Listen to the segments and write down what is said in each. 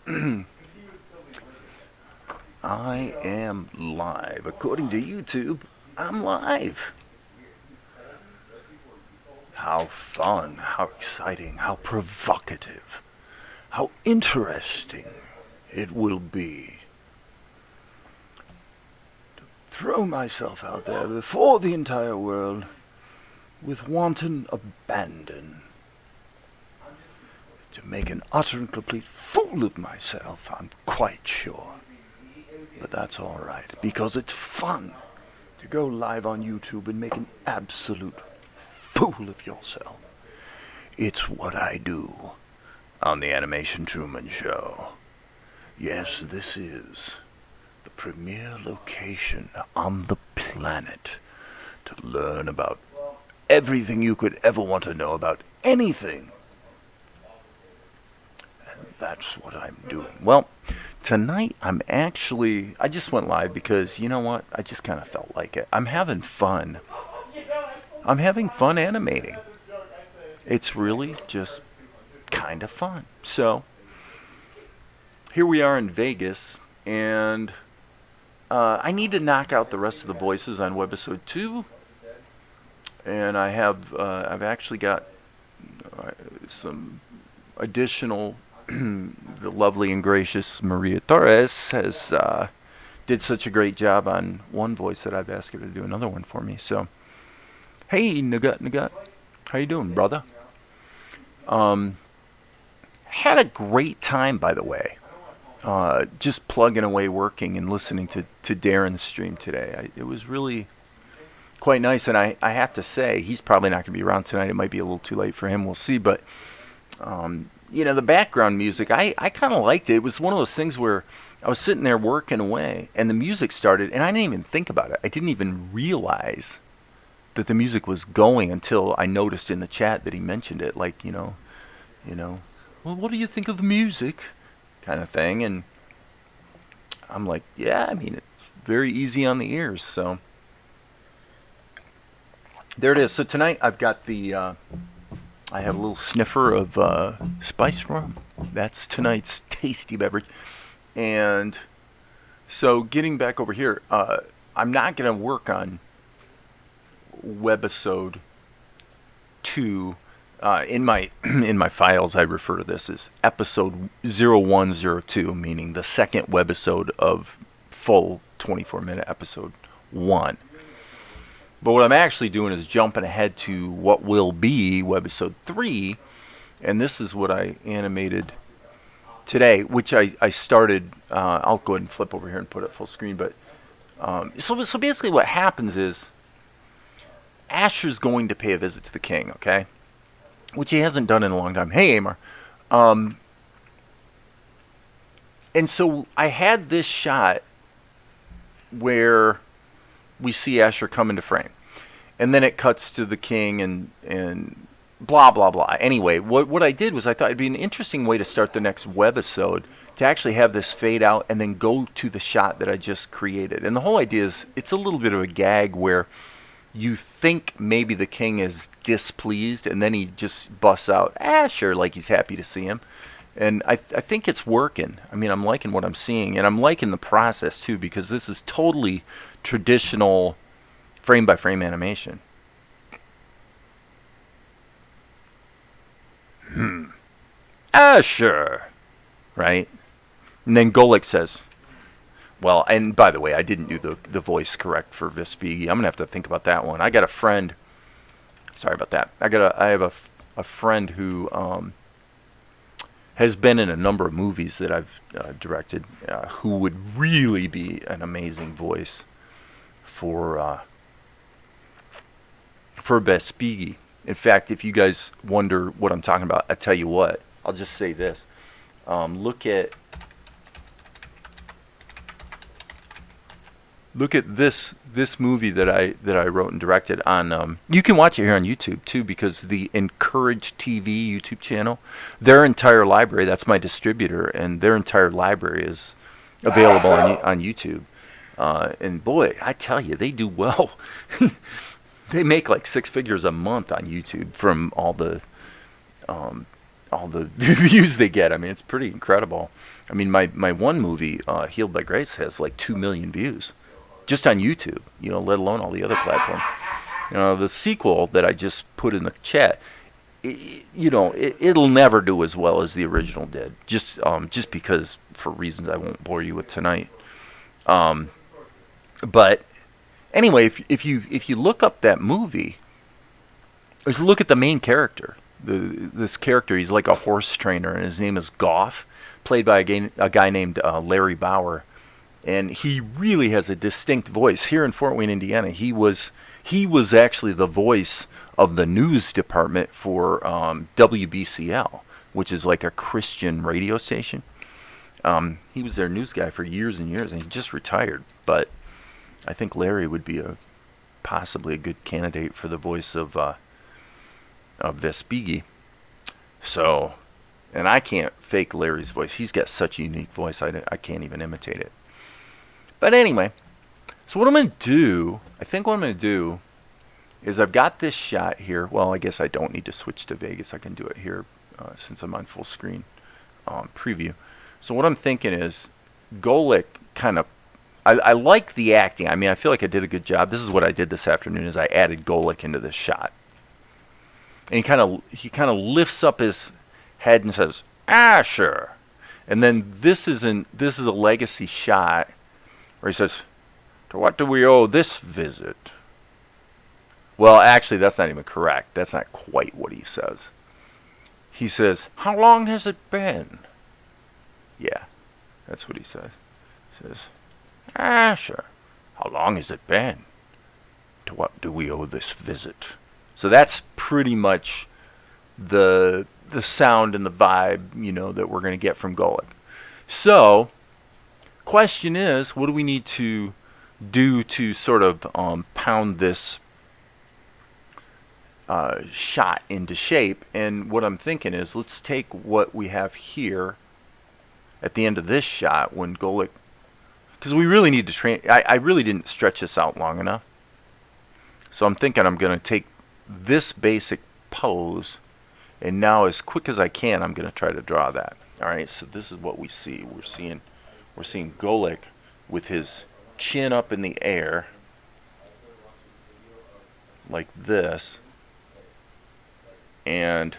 I am live. According to YouTube, I'm live. How fun, how exciting, how provocative, how interesting it will be to throw myself out there before the entire world with wanton abandon, to make an utter and complete fool of myself, I'm quite sure. But that's alright, because it's fun to go live on YouTube and make an absolute fool of yourself. It's what I do on the Animation Truman Show. Yes, this is the premier location on the planet to learn about everything you could ever want to know about anything. And that's what I'm doing. Well, tonight I just went live because, you know what, I just kind of felt like it. I'm having fun. I'm having fun animating. It's really just kind of fun. So, here we are in Vegas, and I need to knock out the rest of the voices on webisode 2. And I've actually got some additional. The lovely and gracious Maria Torres has did such a great job on one voice that I've asked her to do another one for me. So, hey, Nagut, how you doing, brother? Had a great time, by the way. Just plugging away, working, and listening to Darren's stream today. It was really quite nice, and I have to say, he's probably not going to be around tonight. It might be a little too late for him. We'll see, but you know, the background music, I kind of liked it. It was one of those things where I was sitting there working away, and the music started, and I didn't even think about it. I didn't even realize that the music was going until I noticed in the chat that he mentioned it, like, you know, well, what do you think of the music, kind of thing, and I'm like, yeah, I mean, it's very easy on the ears, so there it is. So tonight I've got I have a little sniffer of spiced rum. That's tonight's tasty beverage. And so getting back over here, I'm not going to work on webisode 2. In my in my files, I refer to this as episode 0102, meaning the second webisode of full 24-minute episode 1. But what I'm actually doing is jumping ahead to what will be webisode 3, and this is what I animated today, which I started. I'll go ahead and flip over here and put it full screen. But so basically, what happens is Asher's going to pay a visit to the king, okay, which he hasn't done in a long time. Hey, Amar. And so I had this shot where we see Asher come into frame, and then it cuts to the king and blah blah blah. Anyway, what I did was I thought it'd be an interesting way to start the next webisode to actually have this fade out and then go to the shot that I just created. And the whole idea is it's a little bit of a gag where you think maybe the king is displeased, and then he just busts out Asher like he's happy to see him. And I think it's working. I mean, I'm liking what I'm seeing, and I'm liking the process too, because this is totally traditional frame-by-frame animation. Asher, right? And then Golik says, well, and by the way, I didn't do the voice correct for Vespigi. I'm going to have to think about that one. I got a friend, sorry about that. I have a friend who has been in a number of movies that I've directed, who would really be an amazing voice for Vespigi. In fact, if you guys wonder what I'm talking about, I tell you what. I'll just say this: look at this movie that I wrote and directed on. You can watch it here on YouTube too, because the Encourage TV YouTube channel, their entire library. That's my distributor, and their entire library is available on YouTube. And boy, I tell you, they do well. They make like 6 figures a month on YouTube from all the all the views they get. I mean, it's pretty incredible. I mean, my one movie, Healed by Grace, has like 2 million views just on YouTube, let alone all the other platforms. The sequel that I just put in the chat, it'll never do as well as the original did, just because, for reasons I won't bore you with tonight. But anyway, if you look up that movie, just look at the main character. This character, he's like a horse trainer, and his name is Goff, played by a guy named Larry Bauer, and he really has a distinct voice. Here in Fort Wayne, Indiana, he was actually the voice of the news department for WBCL, which is like a Christian radio station. He was their news guy for years and years, and he just retired. But I think Larry would be possibly a good candidate for the voice of Vespigi. So, and I can't fake Larry's voice. He's got such a unique voice, I can't even imitate it. But anyway, so what I'm going to do, is I've got this shot here. Well, I guess I don't need to switch to Vegas. I can do it here since I'm on full screen preview. So what I'm thinking is Golic kind of, I like the acting. I mean, I feel like I did a good job. This is what I did this afternoon, is I added Golic into this shot. And he kind of lifts up his head and says, Asher. And then this is a legacy shot where he says, to what do we owe this visit? Well, actually, that's not even correct. That's not quite what he says. He says, how long has it been? Yeah, that's what he says. He says, Asher, how long has it been? To what do we owe this visit? So that's pretty much the sound and the vibe, that we're going to get from Golic. So, question is, what do we need to do to sort of pound this shot into shape? And what I'm thinking is, let's take what we have here at the end of this shot when Golic, because we really need to train. I really didn't stretch this out long enough. So I'm thinking I'm going to take this basic pose, and now as quick as I can, I'm going to try to draw that. All right, so this is what we see. We're seeing Golic with his chin up in the air like this, and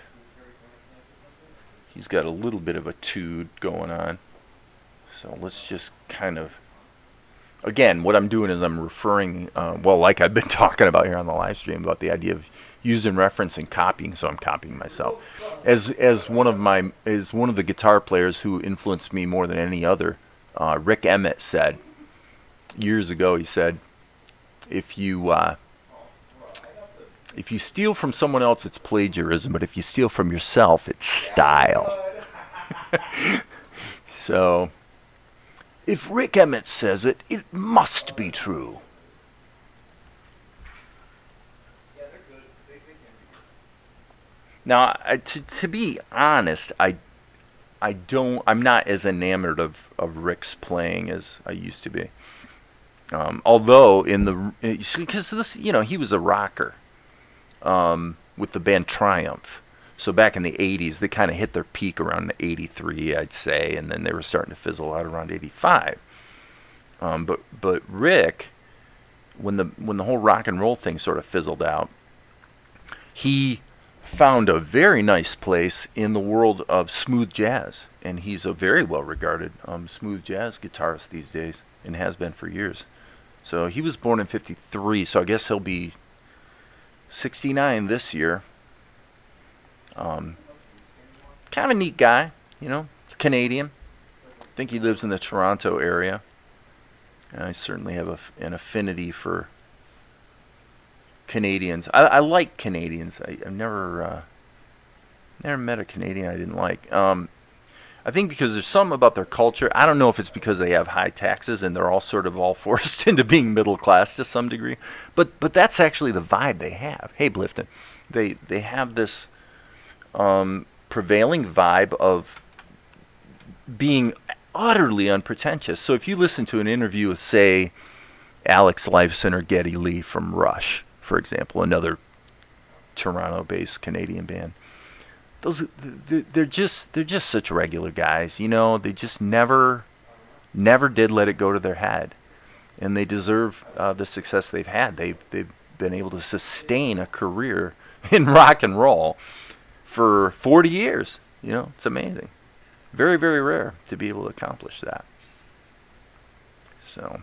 he's got a little bit of a tude going on. So let's just kind of, again, what I'm doing is I'm referring, like I've been talking about here on the live stream, about the idea of using reference and copying. So I'm copying myself. As one of the guitar players who influenced me more than any other, Rick Emmett, said years ago. He said, if you steal from someone else, it's plagiarism, but if you steal from yourself, it's style. So, if Rick Emmett says it, it must be true. Now, to be honest, I'm not as enamored of Rick's playing as I used to be. Although because this, he was a rocker with the band Triumph. So back in the 80s, they kind of hit their peak around 83, I'd say, and then they were starting to fizzle out around 85. But Rick, when the whole rock and roll thing sort of fizzled out, he found a very nice place in the world of smooth jazz, and he's a very well-regarded smooth jazz guitarist these days, and has been for years. So he was born in 53, so I guess he'll be 69 this year. Kind of a neat guy, Canadian. I think he lives in the Toronto area. And I certainly have an affinity for Canadians. I like Canadians. I've never met a Canadian I didn't like. I think because there's something about their culture. I don't know if it's because they have high taxes and they're all sort of all forced into being middle class to some degree. But that's actually the vibe they have. Hey, Blifton. They have this prevailing vibe of being utterly unpretentious. So if you listen to an interview with, say, Alex Lifeson or Geddy Lee from Rush, for example, another Toronto-based Canadian band, they're just such regular guys, you know. They just never did let it go to their head, and they deserve the success they've had. They've been able to sustain a career in rock and roll for 40 years. You know, it's amazing. Very, very rare to be able to accomplish that. So,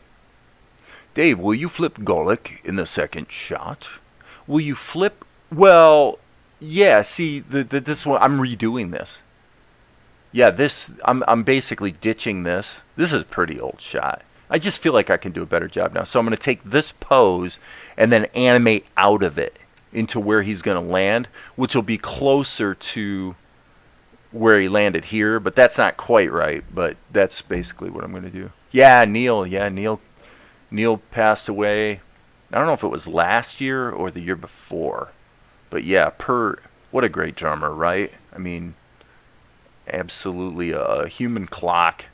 Dave, will you flip Golic in the second shot? Will you flip? Well, yeah. See, this one, I'm redoing this. Yeah, I'm basically ditching this. This is a pretty old shot. I just feel like I can do a better job now. So I'm going to take this pose and then animate out of it into where he's going to land, which will be closer to where he landed here, but that's not quite right. But that's basically what I'm going to do. Yeah, Neil. Neil passed away. I don't know if it was last year or the year before, but yeah, what a great drummer, right? I mean, absolutely a human clock,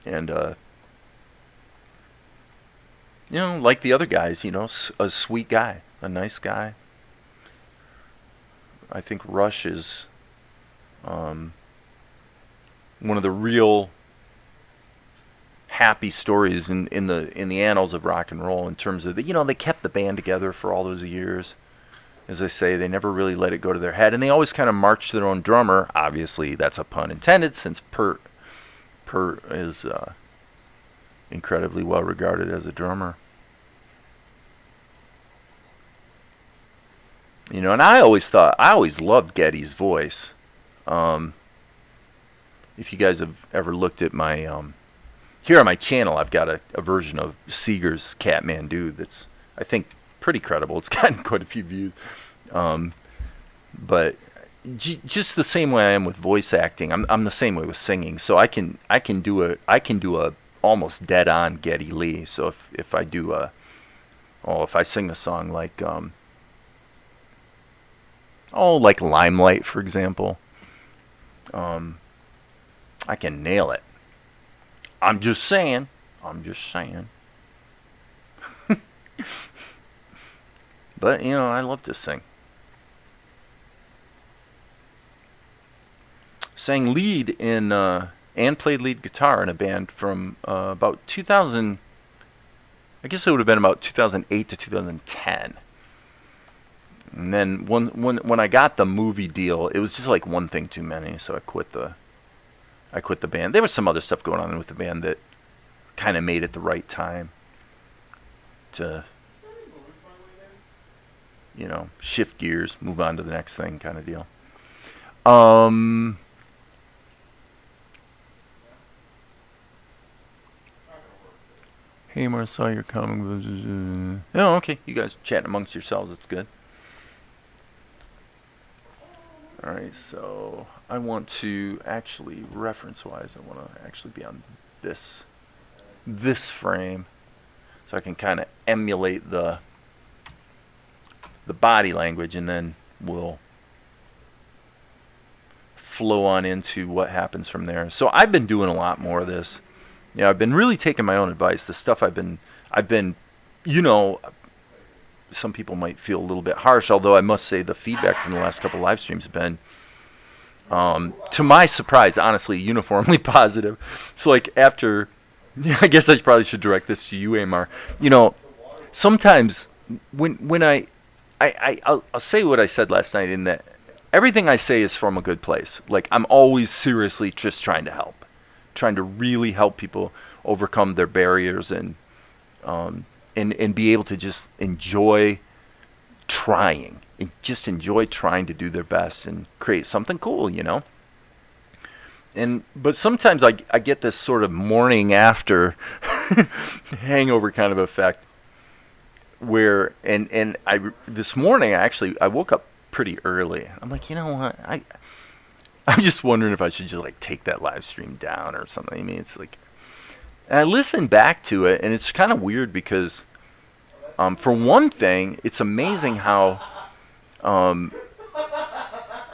and you know, like the other guys, you know, a sweet guy, a nice guy. I think Rush is one of the real happy stories in the annals of rock and roll, in terms of you know, they kept the band together for all those years. As I say, they never really let it go to their head, and they always kind of marched their own drummer. Obviously, that's a pun intended, since Pert is incredibly well regarded as a drummer. You know, and I always loved Geddy's voice. If you guys have ever looked at my here on my channel, I've got a version of Seeger's Catman Dude that's, I think, pretty credible. It's gotten quite a few views. But just the same way I am with voice acting, I'm the same way with singing. So I can do a almost dead on Geddy Lee. So if I sing a song like like Limelight, for example, I can nail it. I'm just saying. But you know, I love to sing. Sang lead in and played lead guitar in a band from about 2000. I guess it would have been about 2008 to 2010. And then when I got the movie deal, it was just like one thing too many, so I quit the band. There was some other stuff going on with the band that kind of made it the right time to, you know, shift gears, move on to the next thing, kind of deal. Hey, Marcel, you're coming. Oh, okay. You guys chatting amongst yourselves. It's good. Alright, so I want to actually, reference-wise, I want to actually be on this frame, so I can kind of emulate the body language, and then we'll flow on into what happens from there. So I've been doing a lot more of this. You know, I've been really taking my own advice. The stuff I've been, you know, some people might feel a little bit harsh, although I must say the feedback from the last couple live streams have been, to my surprise, honestly, uniformly positive. So like after, I guess I probably should direct this to you, Amar. You know, sometimes when I'll say what I said last night, in that everything I say is from a good place. Like, I'm always seriously just trying to help. Trying to really help people overcome their barriers and be able to just enjoy trying. And just enjoy trying to do their best and create something cool, you know? But sometimes I get this sort of morning after hangover kind of effect, where this morning I woke up pretty early. I'm like, you know what, I'm just wondering if I should just like take that live stream down or something. I mean, it's like, and I listened back to it, and it's kind of weird because for one thing, it's amazing how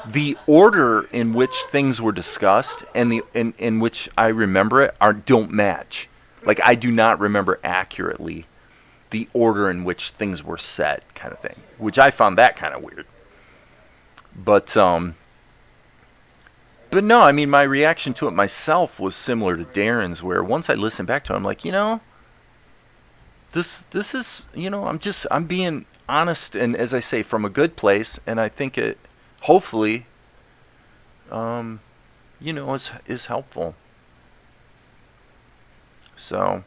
the order in which things were discussed and the in which I remember it don't match. Like, I do not remember accurately the order in which things were said, kind of thing, which I found that kind of weird. But But no, I mean, my reaction to it myself was similar to Darren's, where once I listened back to it, I'm like, this is, I'm being honest, and as I say, from a good place, and I think it, hopefully, is helpful. So,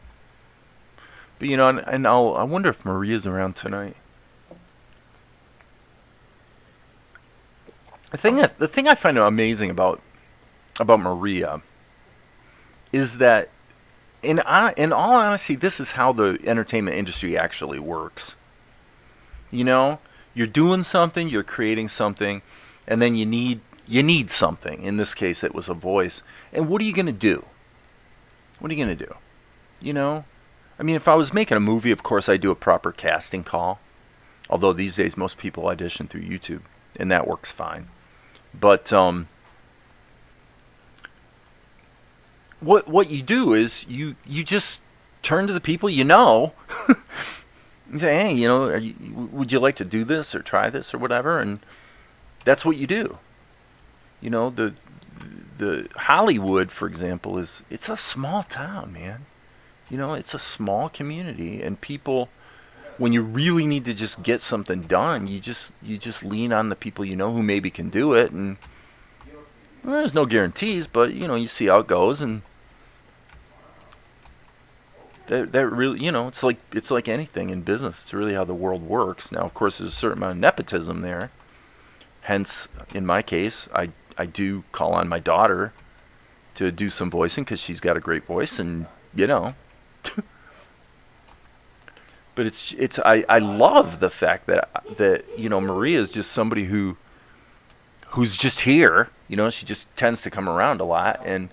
but and I wonder if Maria's around tonight. The thing I find amazing about Maria is that in all honesty, this is how the entertainment industry actually works. You're doing something, you're creating something, and then you need something. In this case, it was a voice. And what are you going to do? What are you going to do? I mean, if I was making a movie, of course I'd do a proper casting call. Although these days most people audition through YouTube, and that works fine. But what you do is you just turn to the people you know. You say, hey, would you like to do this or try this or whatever? And that's what you do. The Hollywood, for example, it's a small town, man. It's a small community, and people, when you really need to just get something done, you just lean on the people who maybe can do it, and there's no guarantees, but you see how it goes, and that really, it's like anything in business. It's really how the world works. Now, of course, there's a certain amount of nepotism there. Hence, in my case, I do call on my daughter to do some voicing because she's got a great voice, and but I love the fact that Maria is just somebody who's just here. She just tends to come around a lot, and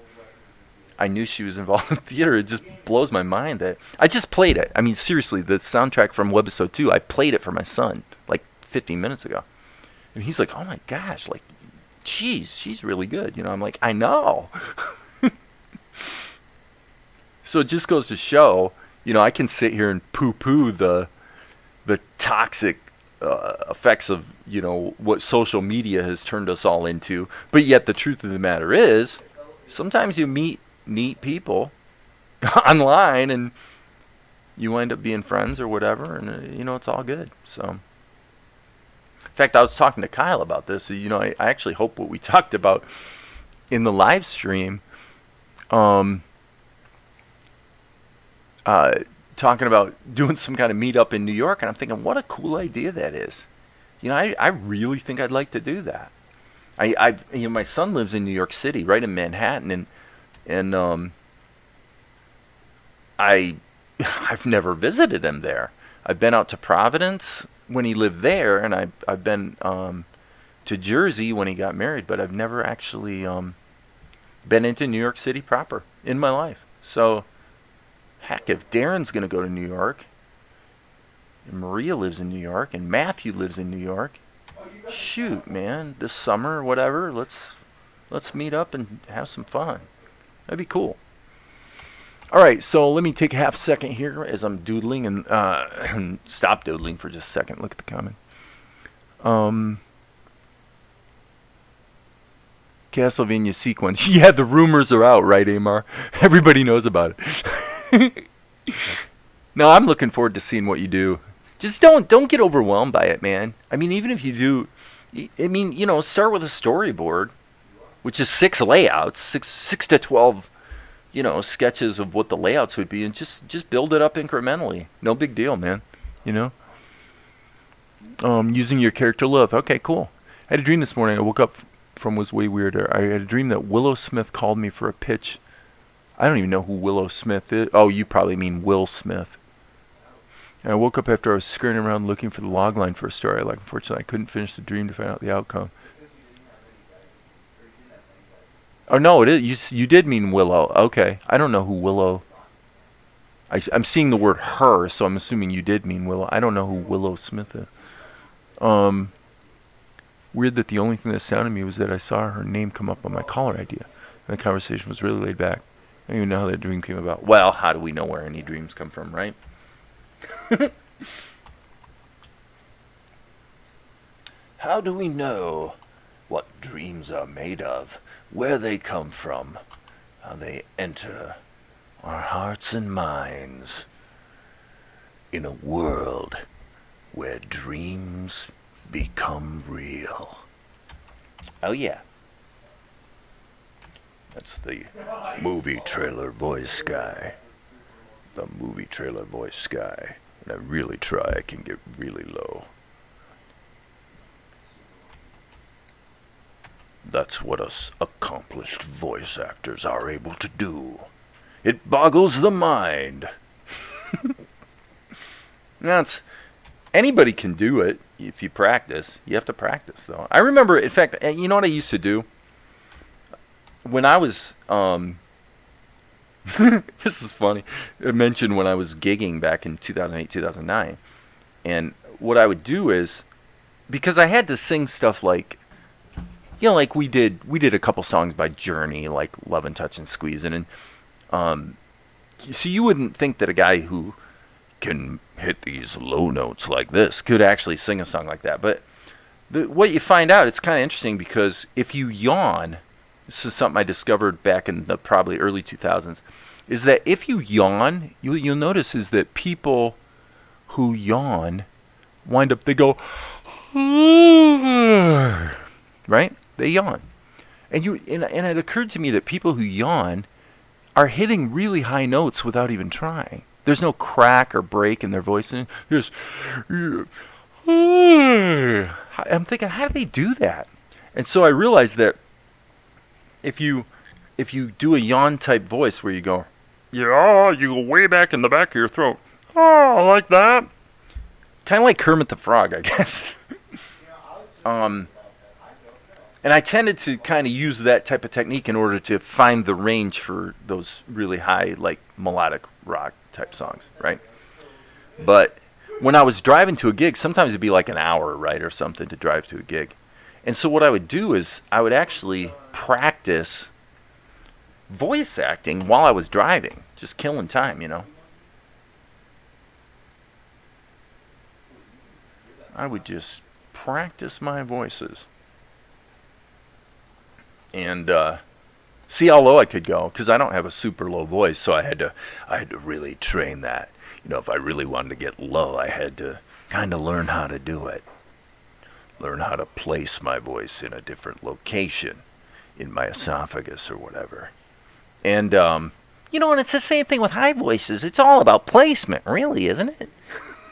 I knew she was involved in theater. It just blows my mind that I just played it. I mean, seriously, the soundtrack from Webisode 2, I played it for my son like 15 minutes ago. And he's like, oh my gosh, like, geez, she's really good. I'm like, I know. So it just goes to show, I can sit here and poo-poo the toxic effects of, what social media has turned us all into. But yet the truth of the matter is, sometimes you meet people online and you wind up being friends or whatever, and it's all good. So, in fact, I was talking to Kyle about this. I actually hope what we talked about in the live stream, talking about doing some kind of meetup in New York, and I'm thinking, what a cool idea that is. I really think I'd like to do that. My son lives in New York City, right in Manhattan, and I've never visited him there. I've been out to Providence when he lived there, and I've been to Jersey when he got married, but I've never actually been into New York City proper in my life. So, heck, if Darren's going to go to New York, and Maria lives in New York, and Matthew lives in New York, shoot, man, this summer or whatever, let's meet up and have some fun. That'd be cool. All right, so let me take a half second here as I'm doodling and stop doodling for just a second. Look at the comment. Castlevania sequence. Yeah, the rumors are out, right, Amar? Everybody knows about it. No, I'm looking forward to seeing what you do. Just don't get overwhelmed by it, man. I mean, even if you do, start with a storyboard, which is 6 layouts, 6 to 12, sketches of what the layouts would be, and just build it up incrementally. No big deal, man. Using your character love. Okay, cool. I had a dream this morning. I woke up from was way weirder. I had a dream that Willow Smith called me for a pitch. I don't even know who Willow Smith is. Oh, you probably mean Will Smith. And I woke up after I was scurrying around looking for the log line for a story. Like, unfortunately, I couldn't finish the dream to find out the outcome. Oh, no, it is. You did mean Willow. Okay. I don't know who Willow... I'm seeing the word her, so I'm assuming you did mean Willow. I don't know who Willow Smith is. Weird that the only thing that sounded me was that I saw her name come up on my caller ID. And the conversation was really laid back. I don't even know how that dream came about. Well, how do we know where any dreams come from, right? How do we know what dreams are made of? where they come from, how they enter our hearts and minds in a world where dreams become real. Oh yeah. That's the movie trailer voice guy. The movie trailer voice guy. When I really try, I can get really low. That's what us accomplished voice actors are able to do. It boggles the mind. Anybody can do it if you practice. You have to practice, though. I remember, in fact, you know what I used to do? When I was, this is funny. I mentioned when I was gigging back in 2008, 2009. And what I would do is, because I had to sing stuff like, you know, like we did a couple songs by Journey, like Love and Touch and Squeeze. And so you wouldn't think that a guy who can hit these low notes like this could actually sing a song like that. But what you find out, it's kind of interesting, because if you yawn, this is something I discovered back in the probably early 2000s, is that if you yawn, you'll notice is that people who yawn wind up, they go, right? They yawn. And it occurred to me that people who yawn are hitting really high notes without even trying. There's no crack or break in their voice. There's, I'm thinking, how do they do that? And so I realized that if you do a yawn type voice where you go, yeah, you go way back in the back of your throat, oh, like that, kind of like Kermit the Frog, I guess. And I tended to kind of use that type of technique in order to find the range for those really high, like melodic rock type songs, right? But when I was driving to a gig, sometimes it'd be like an hour, right, or something to drive to a gig. And so what I would do is I would actually practice voice acting while I was driving, just killing time, you know. I would just practice my voices and see how low I could go, because I don't have a super low voice, so I had to really train that. You know, if I really wanted to get low, I had to kind of learn how to do it. Learn how to place my voice in a different location in my esophagus or whatever. And, you know, and it's the same thing with high voices. It's all about placement, really, isn't it?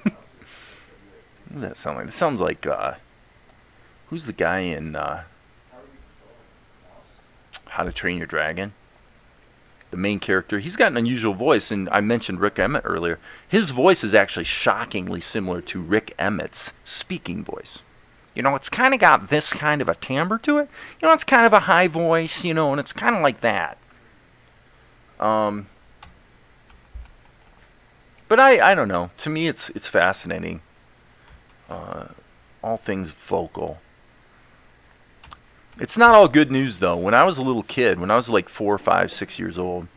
What does that sound like? It sounds like, who's the guy in How to Train Your Dragon? The main character. He's got an unusual voice, and I mentioned Rick Emmett earlier. His voice is actually shockingly similar to Rick Emmett's speaking voice. You know, it's kind of got this kind of a timbre to it. You know, it's kind of a high voice, you know, and it's kind of like that. But I don't know. To me, it's fascinating. All things vocal. It's not all good news, though. When I was a little kid, when I was like 4, 5, 6 years old,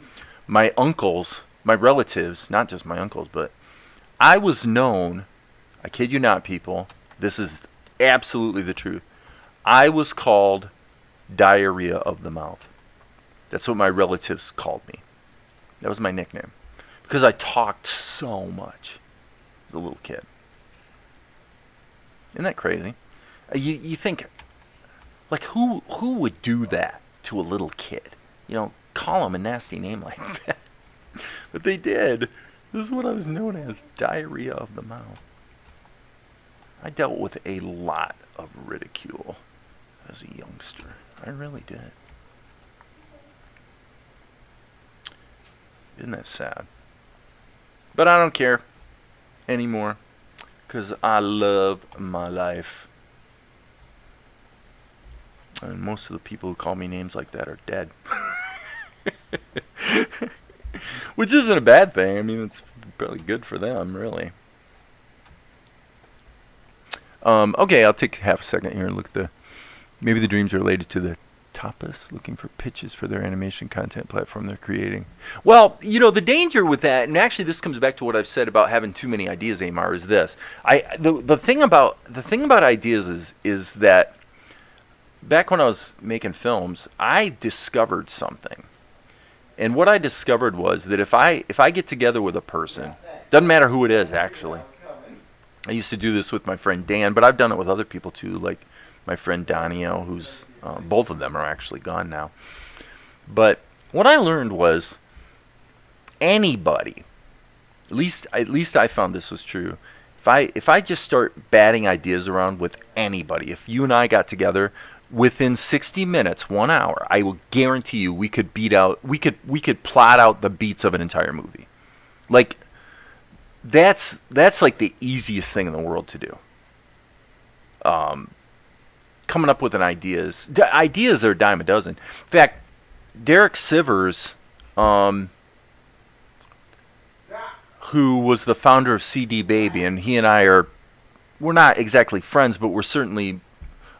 my uncles, my relatives, not just my uncles, but I was known, I kid you not, people, this is absolutely the truth, I was called Diarrhea of the Mouth. That's what my relatives called me. That was my nickname. Because I talked so much as a little kid. Isn't that crazy? You think, like, who would do that to a little kid? You know, call him a nasty name like that. But they did. This is what I was known as, Diarrhea of the Mouth. I dealt with a lot of ridicule as a youngster. I really did. Isn't that sad? But I don't care anymore, because I love my life. And most of the people who call me names like that are dead. Which isn't a bad thing. I mean, it's probably good for them, really. Okay, I'll take half a second here and look at the... Maybe the dreams are related to the tapas, looking for pitches for their animation content platform they're creating. Well, you know, the danger with that, and actually this comes back to what I've said about having too many ideas, Amar, is this. The thing about ideas is that back when I was making films, I discovered something. And what I discovered was that if I get together with a person, doesn't matter who it is actually. I used to do this with my friend Dan, but I've done it with other people too, like my friend Donio, who's both of them are actually gone now. But what I learned was anybody, at least I found this was true. If I just start batting ideas around with anybody, if you and I got together, within 60 minutes, 1 hour, I will guarantee you we could plot out the beats of an entire movie. Like that's like the easiest thing in the world to do. Coming up with ideas are a dime a dozen. In fact, Derek Sivers, who was the founder of CD Baby, and he and I we're not exactly friends, but we're certainly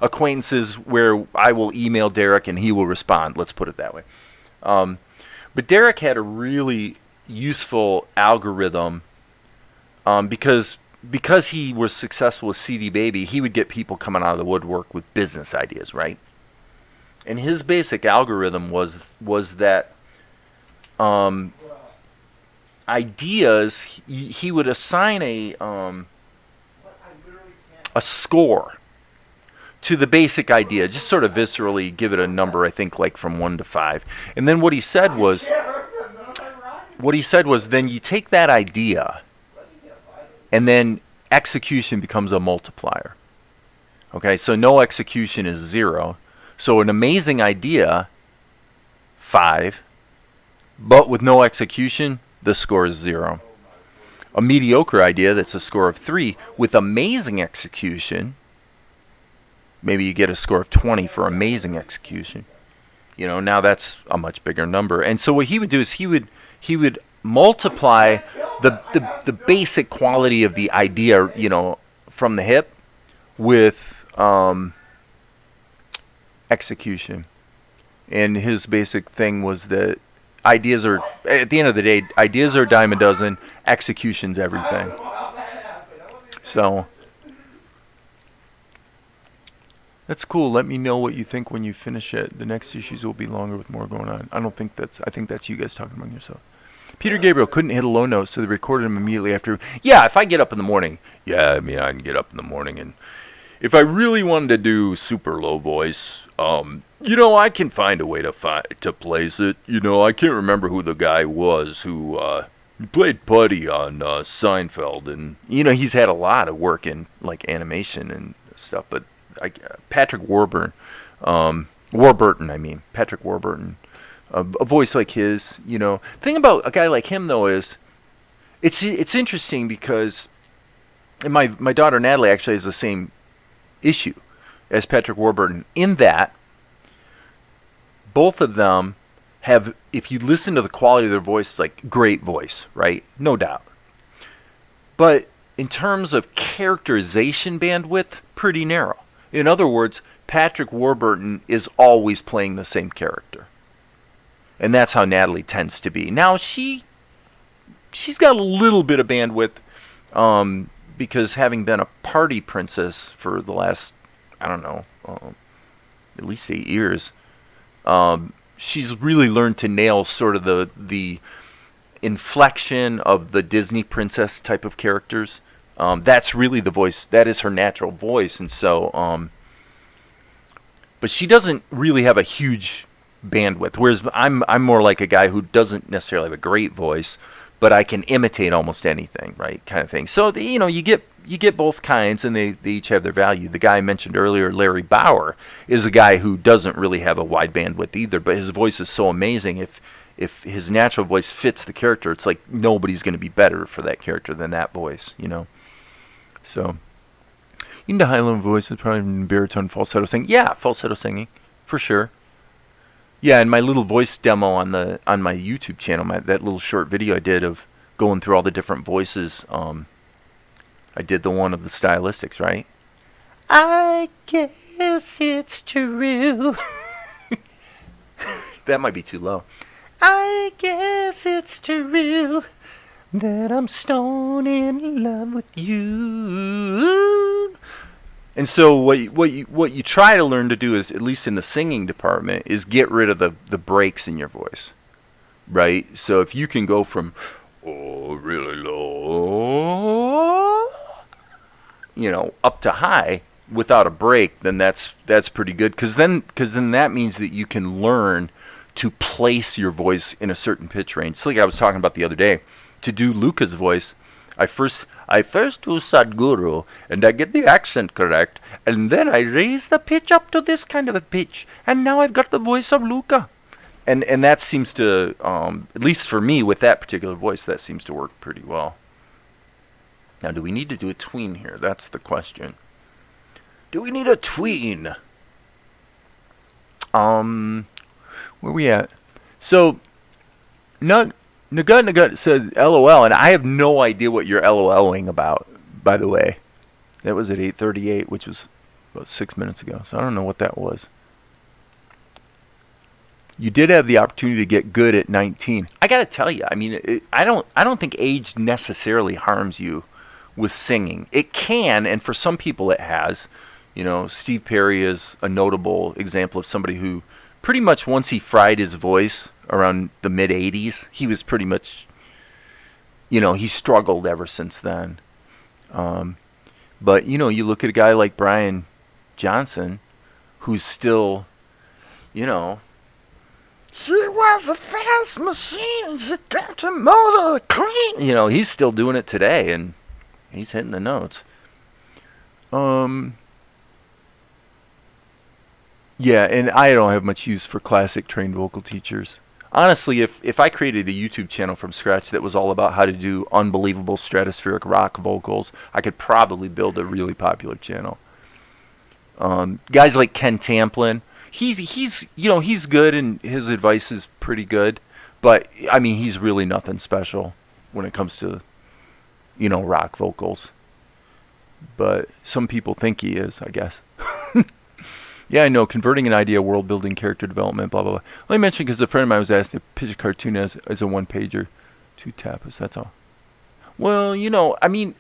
acquaintances where I will email Derek and he will respond. Let's put it that way. But Derek had a really useful algorithm because he was successful with CD Baby, he would get people coming out of the woodwork with business ideas, right? And his basic algorithm was that ideas, he would assign a score to the basic idea, just sort of viscerally give it a number, I think like from 1 to 5. And then what he said was then you take that idea and then execution becomes a multiplier. Okay, so no execution is 0. So an amazing idea, 5, but with no execution, the score is 0. A mediocre idea that's a score of 3 with amazing execution, maybe you get a score of 20 for amazing execution. You know, now that's a much bigger number. And so what he would do is he would multiply the basic quality of the idea, you know, from the hip with execution. And his basic thing was that ideas are, at the end of the day, ideas are a dime a dozen, execution's everything. So that's cool. Let me know what you think when you finish it. The next issues will be longer with more going on. I think that's you guys talking among yourself. Peter Gabriel couldn't hit a low note, so they recorded him immediately after. Yeah, if I get up in the morning, I can get up in the morning, and if I really wanted to do super low voice, I can find a way to place it. I can't remember who the guy was who played Putty on Seinfeld, and he's had a lot of work in like animation and stuff. But Patrick Warburton, Patrick Warburton. A voice like his, thing about a guy like him though is, it's interesting because my daughter Natalie actually has the same issue as Patrick Warburton in that both of them have, if you listen to the quality of their voice, it's like great voice, right? No doubt. But in terms of characterization bandwidth, pretty narrow. In other words, Patrick Warburton is always playing the same character. And that's how Natalie tends to be. Now, she's got a little bit of bandwidth because having been a party princess for the last, at least 8 years, she's really learned to nail sort of the inflection of the Disney princess type of characters. That's really the voice. That is her natural voice. And so, but she doesn't really have a huge bandwidth, whereas I'm more like a guy who doesn't necessarily have a great voice, but I can imitate almost anything, right, kind of thing. So you get both kinds, and they each have their value. The guy I mentioned earlier, Larry Bauer, is a guy who doesn't really have a wide bandwidth either, but his voice is so amazing. If his natural voice fits the character, it's like nobody's going to be better for that character than that voice, So you need a high-low voice, it's probably baritone, falsetto singing. Yeah, falsetto singing, for sure. Yeah, and my little voice demo on my YouTube channel, that little short video I did of going through all the different voices, I did the one of the stylistics, right? I guess it's true. That might be too low. I guess it's true that I'm stone in love with you. And so what you try to learn to do is, at least in the singing department, is get rid of the breaks in your voice, right? So if you can go from oh really low, up to high without a break, then that's pretty good. Because then that means that you can learn to place your voice in a certain pitch range. So like I was talking about the other day, to do Luka's voice, I first do Sadhguru, and I get the accent correct, and then I raise the pitch up to this kind of a pitch, and now I've got the voice of Luka. And that seems to, at least for me with that particular voice, that seems to work pretty well. Now, do we need to do a tween here? That's the question. Do we need a tween? Where we at? So, Nagut said LOL, and I have no idea what you're LOLing about, by the way. That was at 8:38, which was about 6 minutes ago, so I don't know what that was. You did have the opportunity to get good at 19. I got to tell you, I mean, I don't think age necessarily harms you with singing. It can, and for some people it has. Steve Perry is a notable example of somebody who pretty much, once he fried his voice around the mid-'80s, he was pretty much, he struggled ever since then. But, you look at a guy like Brian Johnson, who's still, she was a fast machine, she got the motor clean. He's still doing it today, and he's hitting the notes. Yeah, and I don't have much use for classic trained vocal teachers. Honestly, if I created a YouTube channel from scratch that was all about how to do unbelievable stratospheric rock vocals, I could probably build a really popular channel. Guys like Ken Tamplin, he's good, and his advice is pretty good, but I mean, he's really nothing special when it comes to rock vocals. But some people think he is, I guess. Yeah, I know. Converting an idea, world building, character development, blah, blah, blah. Let me mention, because a friend of mine was asked to pitch a cartoon as a one-pager. 2 tapas, that's all. Well, I mean,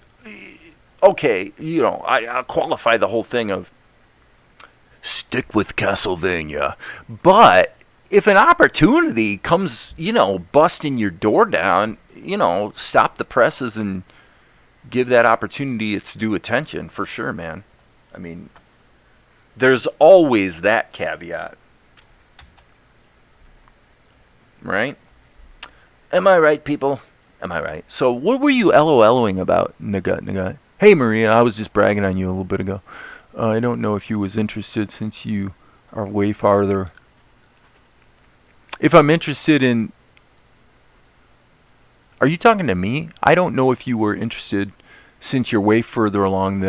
okay, I'll qualify the whole thing of stick with Castlevania. But if an opportunity comes, busting your door down, stop the presses and give that opportunity its due attention, for sure, man. I mean, there's always that caveat. Right? Am I right, people? Am I right? So what were you LOLing about, Nagut? Hey, Maria, I was just bragging on you a little bit ago. I don't know if you was interested, since you are way farther. If I'm interested in... Are you talking to me? I don't know if you were interested, since you're way further along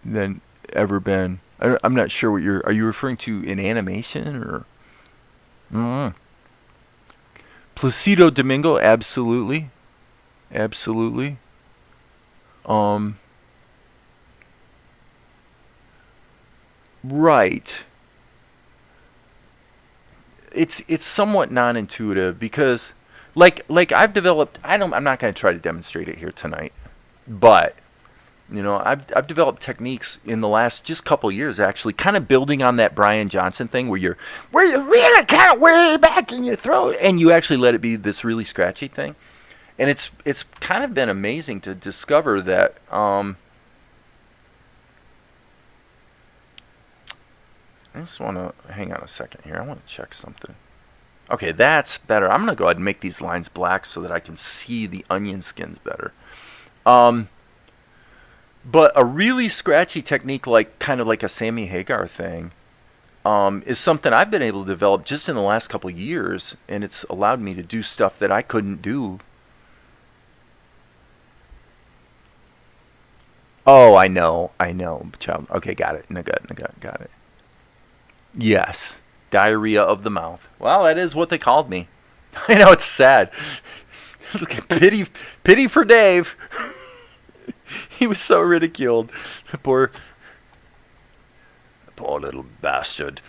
than ever been. I'm not sure what are you referring to in animation, or? Placido Domingo, absolutely. Right. It's somewhat non-intuitive, because like I've developed, I'm not going to try to demonstrate it here tonight, but I've developed techniques in the last just couple years, actually, kind of building on that Brian Johnson thing, where you really kind of way back in your throat, and you actually let it be this really scratchy thing. And it's kind of been amazing to discover that. I just want to hang on a second here. I want to check something. Okay, that's better. I'm going to go ahead and make these lines black so that I can see the onion skins better. But a really scratchy technique, kind of like a Sammy Hagar thing, is something I've been able to develop just in the last couple of years, and it's allowed me to do stuff that I couldn't do. Oh, I know, child. Okay, got it. Nagut, got it. Yes, diarrhea of the mouth. Well, that is what they called me. I know, it's sad. Pity for Dave. He was so ridiculed. The poor little bastard.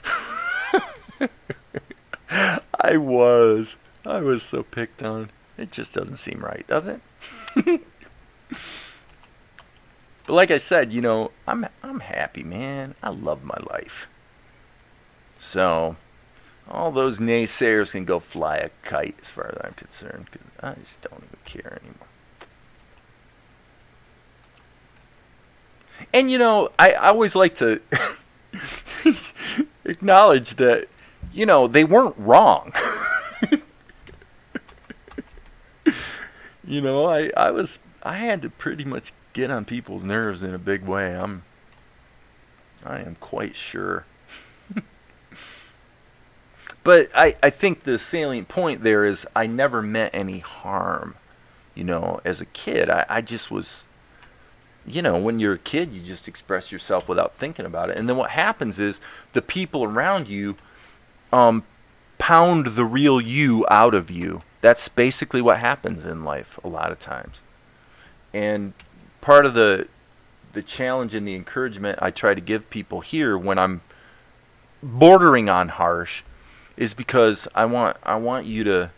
I was so picked on. It just doesn't seem right, does it? But like I said, I'm happy, man. I love my life. So all those naysayers can go fly a kite as far as I'm concerned, because I just don't even care anymore. And I always like to acknowledge that, they weren't wrong. I had to pretty much get on people's nerves in a big way. I am quite sure. But I think the salient point there is I never meant any harm. As a kid, I just was, when you're a kid, you just express yourself without thinking about it. And then what happens is the people around you pound the real you out of you. That's basically what happens in life a lot of times. And part of the challenge and the encouragement I try to give people here when I'm bordering on harsh is because I want you to,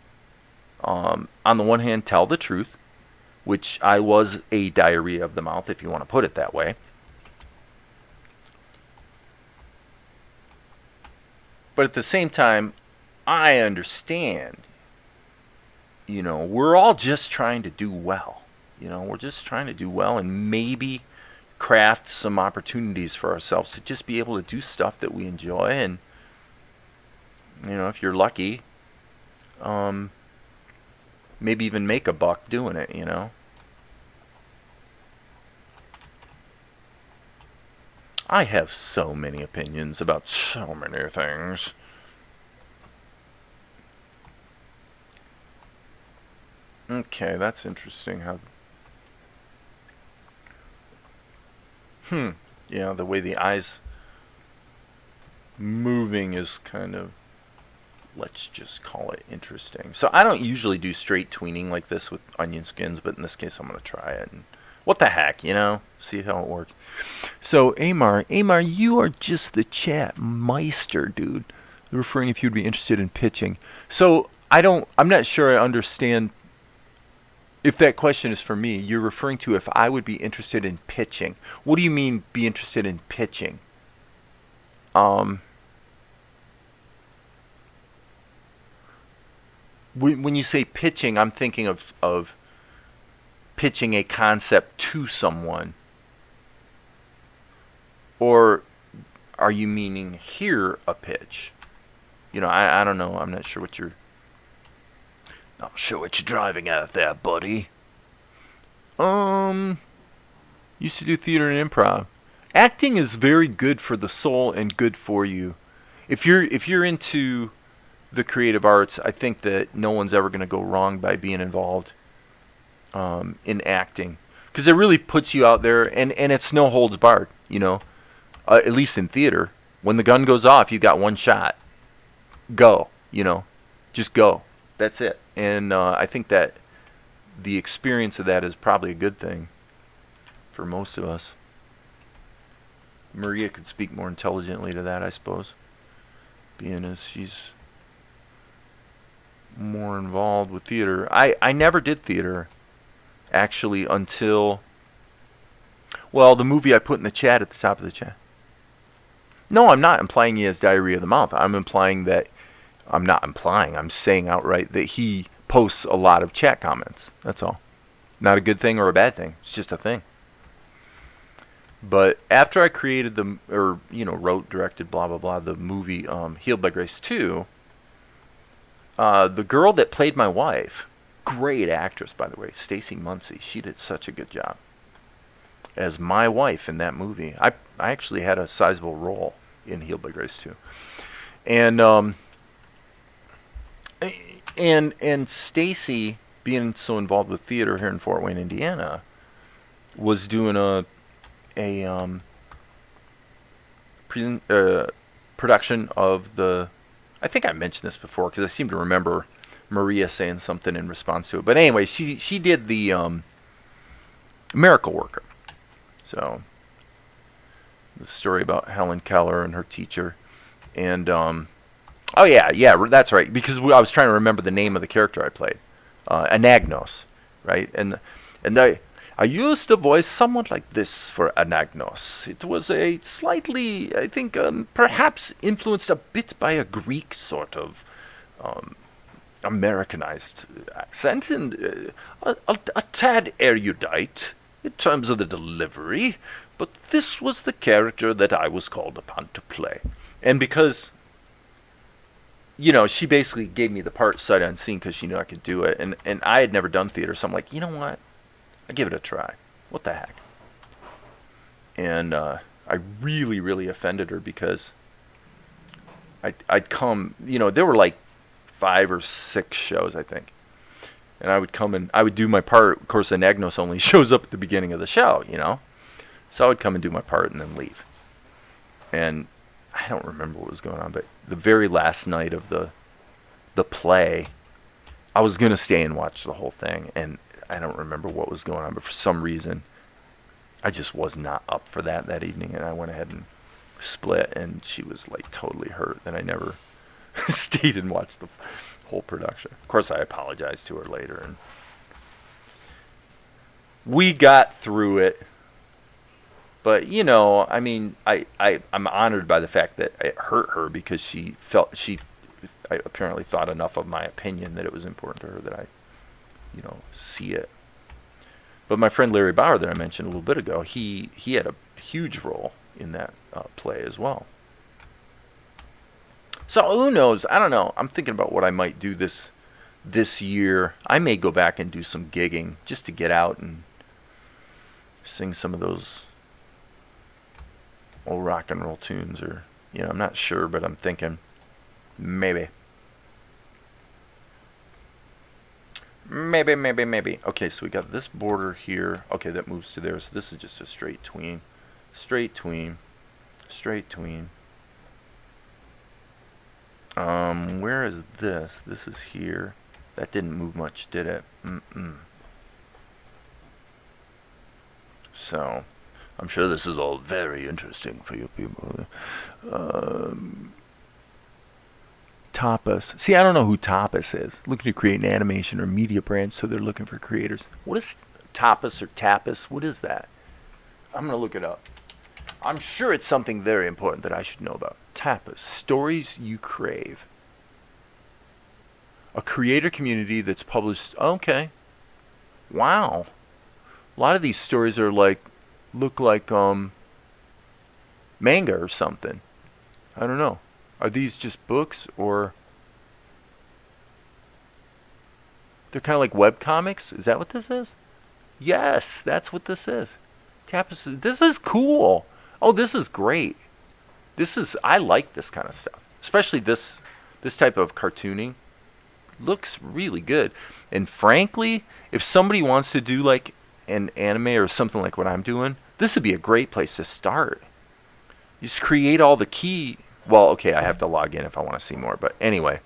on the one hand, tell the truth, which I was a diarrhea of the mouth, if you want to put it that way. But at the same time, I understand, we're all just trying to do well. We're just trying to do well and maybe craft some opportunities for ourselves to just be able to do stuff that we enjoy. And, if you're lucky, maybe even make a buck doing it, I have so many opinions about so many things. Okay, that's interesting how... Yeah, the way the eyes moving is kind of, let's just call it interesting. So I don't usually do straight tweening like this with onion skins, but in this case I'm going to try it. And what the heck, see how it works. So Amar, you are just the chat meister, dude. Referring if you'd be interested in pitching. So I'm not sure I understand. If that question is for me, you're referring to if I would be interested in pitching. What do you mean, be interested in pitching? When you say pitching, I'm thinking of pitching a concept to someone. Or are you meaning hear a pitch? I don't know. I'm not sure what you're... Not sure what you're driving at there, buddy. Used to do theater and improv. Acting is very good for the soul and good for you. If you're into the creative arts, I think that no one's ever going to go wrong by being involved in acting, because it really puts you out there, and it's no holds barred. At least in theater, when the gun goes off, you got one shot. Go. Just go. That's it. And I think that the experience of that is probably a good thing for most of us. Maria could speak more intelligently to that, I suppose, being as she's more involved with theater. I never did theater, actually, until, well, the movie I put in the chat at the top of the chat. No, I'm not implying he has diarrhea of the mouth. I'm saying outright that he posts a lot of chat comments. That's all. Not a good thing or a bad thing. It's just a thing. But after I created wrote, directed, blah, blah, blah, the movie Healed by Grace 2, the girl that played my wife, great actress, by the way, Stacey Muncy, she did such a good job as my wife in that movie. I actually had a sizable role in Healed by Grace 2. And Stacy, being so involved with theater here in Fort Wayne, Indiana, was doing a production of the... I think I mentioned this before because I seem to remember Maria saying something in response to it. But anyway, she did the Miracle Worker. So the story about Helen Keller and her teacher, and oh yeah, that's right. Because I was trying to remember the name of the character I played, Anagnos, right? And I used a voice somewhat like this for Anagnos. It was a slightly, I think, perhaps influenced a bit by a Greek sort of Americanized accent, and a tad erudite in terms of the delivery, but this was the character that I was called upon to play. And because, she basically gave me the part sight unseen because she knew I could do it, and I had never done theater, so I'm like, you know what? I'll give it a try. What the heck? And I really, really offended her because I'd come, there were like 5 or 6 shows, I think. And I would come and I would do my part. Of course, Anagnos only shows up at the beginning of the show, So I would come and do my part and then leave. And I don't remember what was going on, but the very last night of the play, I was going to stay and watch the whole thing. And I don't remember what was going on, but for some reason, I just was not up for that evening. And I went ahead and split, and she was like totally hurt that I never stayed and watched the whole production. Of course, I apologized to her later, and we got through it. But I'm honored by the fact that it hurt her because I apparently thought enough of my opinion that it was important to her that I, see it. But my friend Larry Bauer that I mentioned a little bit ago, he had a huge role in that play as well. So who knows? I don't know. I'm thinking about what I might do this year. I may go back and do some gigging just to get out and sing some of those old rock and roll tunes, or I'm not sure, but I'm thinking maybe. Okay, so we got this border here. Okay, that moves to there. So this is just a straight tween. Straight tween. Where is this? This is here. That didn't move much, did it? So, I'm sure this is all very interesting for you people. Tapas. See, I don't know who Tapas is. Looking to create an animation or media brand, so they're looking for creators. What is Tapas or Tapas? What is that? I'm going to look it up. I'm sure it's something very important that I should know about. Tapas. Stories you crave. A creator community that's published... Okay. Wow. A lot of these stories are look like manga or something. I don't know. Are these just books, or they're kind of like web comics? Is that what this is? Yes, that's what this is. Tapas. This is cool. Oh, this is great. I like this kind of stuff, especially this type of cartooning. Looks really good. And frankly, if somebody wants to do like an anime or something like what I'm doing, this would be a great place to start. You just create all the key. Well, okay, I have to log in if I want to see more. But anyway,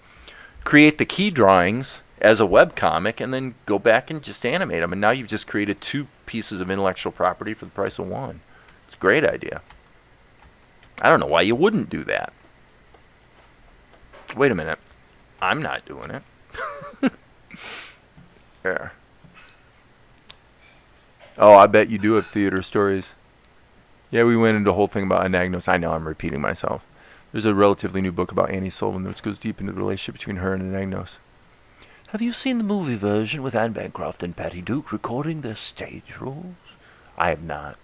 create the key drawings as a webcomic and then go back and just animate them. And now you've just created 2 pieces of intellectual property for the price of 1. It's a great idea. I don't know why you wouldn't do that. Wait a minute. I'm not doing it. There. Oh, I bet you do have theater stories. Yeah, we went into a whole thing about Anagnos. I know I'm repeating myself. There's a relatively new book about Annie Sullivan which goes deep into the relationship between her and Anagnos. Have you seen the movie version with Anne Bancroft and Patty Duke recording their stage roles? I have not.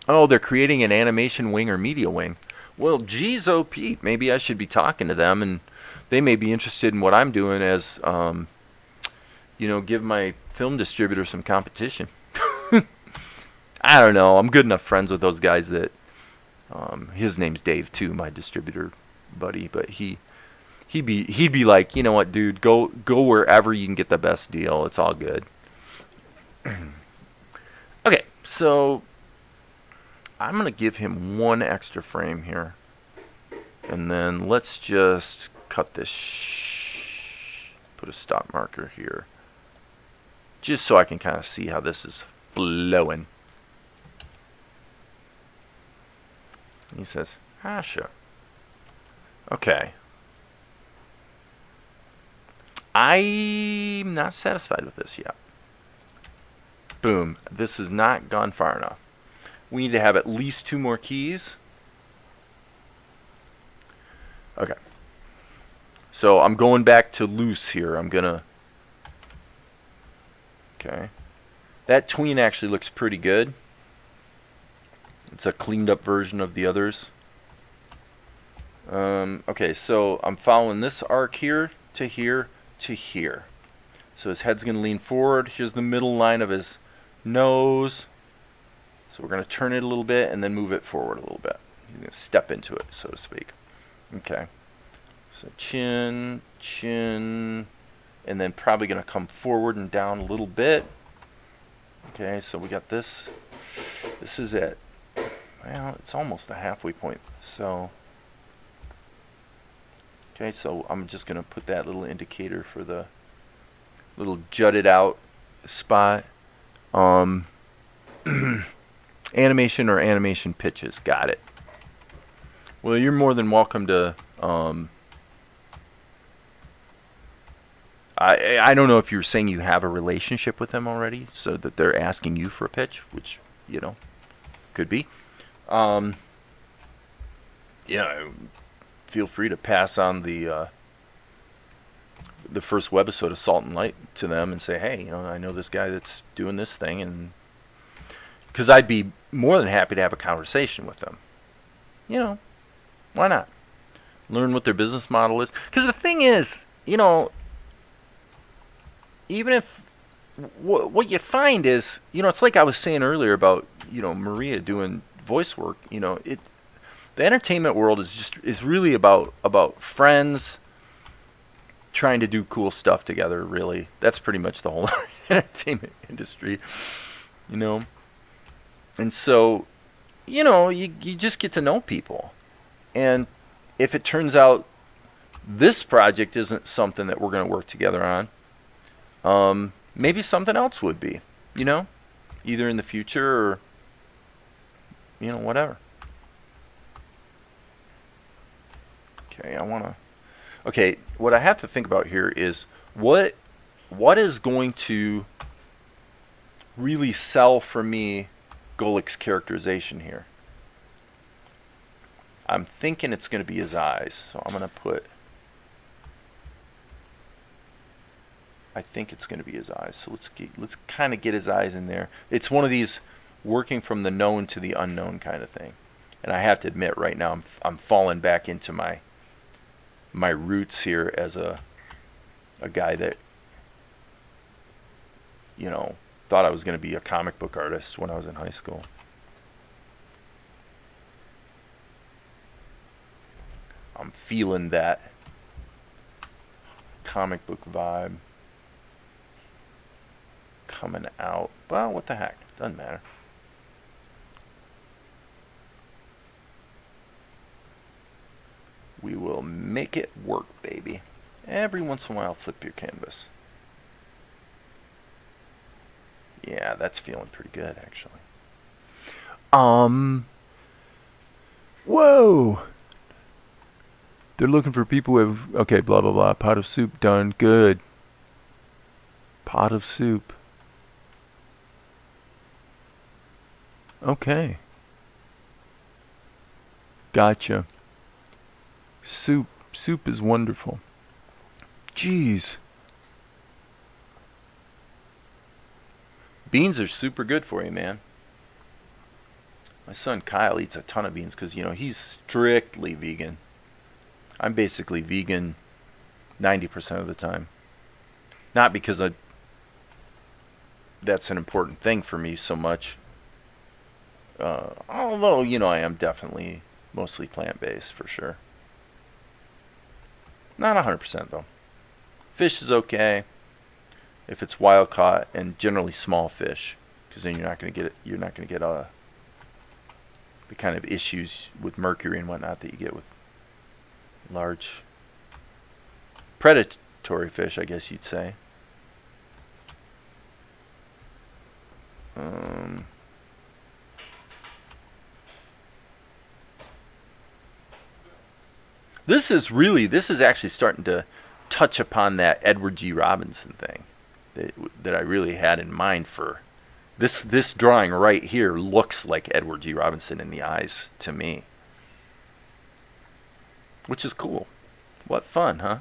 Oh, they're creating an animation wing or media wing. Well, geez, oh Pete, maybe I should be talking to them, and they may be interested in what I'm doing as, give my film distributor some competition. I don't know. I'm good enough friends with those guys that, his name's Dave too, my distributor buddy, but he'd be like, you know what, dude, go wherever you can get the best deal. It's all good. Okay, so I'm going to give him 1 extra frame here. And then let's just cut this. Put a stop marker here. Just so I can kind of see how this is flowing. He says, sure. Okay. I'm not satisfied with this yet. Boom. This has not gone far enough. We need to have at least 2 more keys. Okay. So I'm going back to loose here. I'm going to... Okay. That tween actually looks pretty good. It's a cleaned up version of the others. Okay, so I'm following this arc here to here to here. So his head's going to lean forward. Here's the middle line of his nose. So we're going to turn it a little bit and then move it forward a little bit. He's going to step into it, so to speak. Okay. So chin, chin, and then probably going to come forward and down a little bit. Okay, so we got this. This is it. Well, it's almost the halfway point. So, okay, so I'm just going to put that little indicator for the little jutted out spot. Animation or animation pitches. Got it. Well, you're more than welcome to... I don't know if you're saying you have a relationship with them already, so that they're asking you for a pitch, which, you know, could be. Yeah, feel free to pass on the first webisode of Salt and Light to them and say, hey, you know, I know this guy that's doing this thing, and because I'd be more than happy to have a conversation with them. You know, why not? Learn what their business model is. Because the thing is, you know, even if what you find is, you know, it's like I was saying earlier about, you know, Maria doing voice work. You know, the entertainment world is really about friends trying to do cool stuff together. Really, that's pretty much the whole entertainment industry. You know, and so, you know, you just get to know people, and if it turns out this project isn't something that we're going to work together on, maybe something else would be, you know, either in the future or, you know, whatever. Okay, okay, what I have to think about here is what is going to really sell for me Golik's characterization here. I'm thinking it's going to be his eyes, so I'm going to put... I think it's going to be his eyes, so let's kind of get his eyes in there. It's one of these working from the known to the unknown kind of thing. And I have to admit, right now, I'm falling back into my roots here as a guy that, you know, thought I was going to be a comic book artist when I was in high school. I'm feeling that comic book vibe coming out. Well, what the heck? Doesn't matter. We will make it work, baby. Every once in a while, flip your canvas. Yeah, that's feeling pretty good, actually. Whoa! They're looking for people who have... Okay, blah, blah, blah. Pot of soup done. Good. Pot of soup. Okay. Gotcha. Soup. Soup is wonderful. Jeez. Beans are super good for you, man. My son Kyle eats a ton of beans because, you know, he's strictly vegan. I'm basically vegan 90% of the time. Not because that's an important thing for me so much. Although, you know, I am definitely mostly plant-based for sure. Not 100% though. Fish is okay if it's wild caught, and generally small fish, because then you're not going to get it. You're not going to get the kind of issues with mercury and whatnot that you get with large predatory fish, I guess you'd say. This is actually starting to touch upon that Edward G. Robinson thing that I really had in mind for this drawing right here. Looks like Edward G. Robinson in the eyes to me, which is cool. What fun, huh?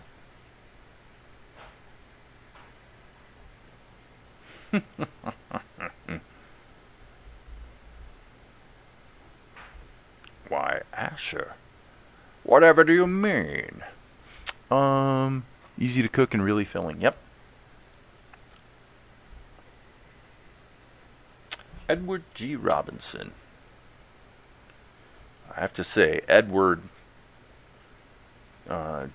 Why, Asher? Whatever do you mean? Easy to cook and really filling. Yep. Edward G. Robinson. I have to say, Edward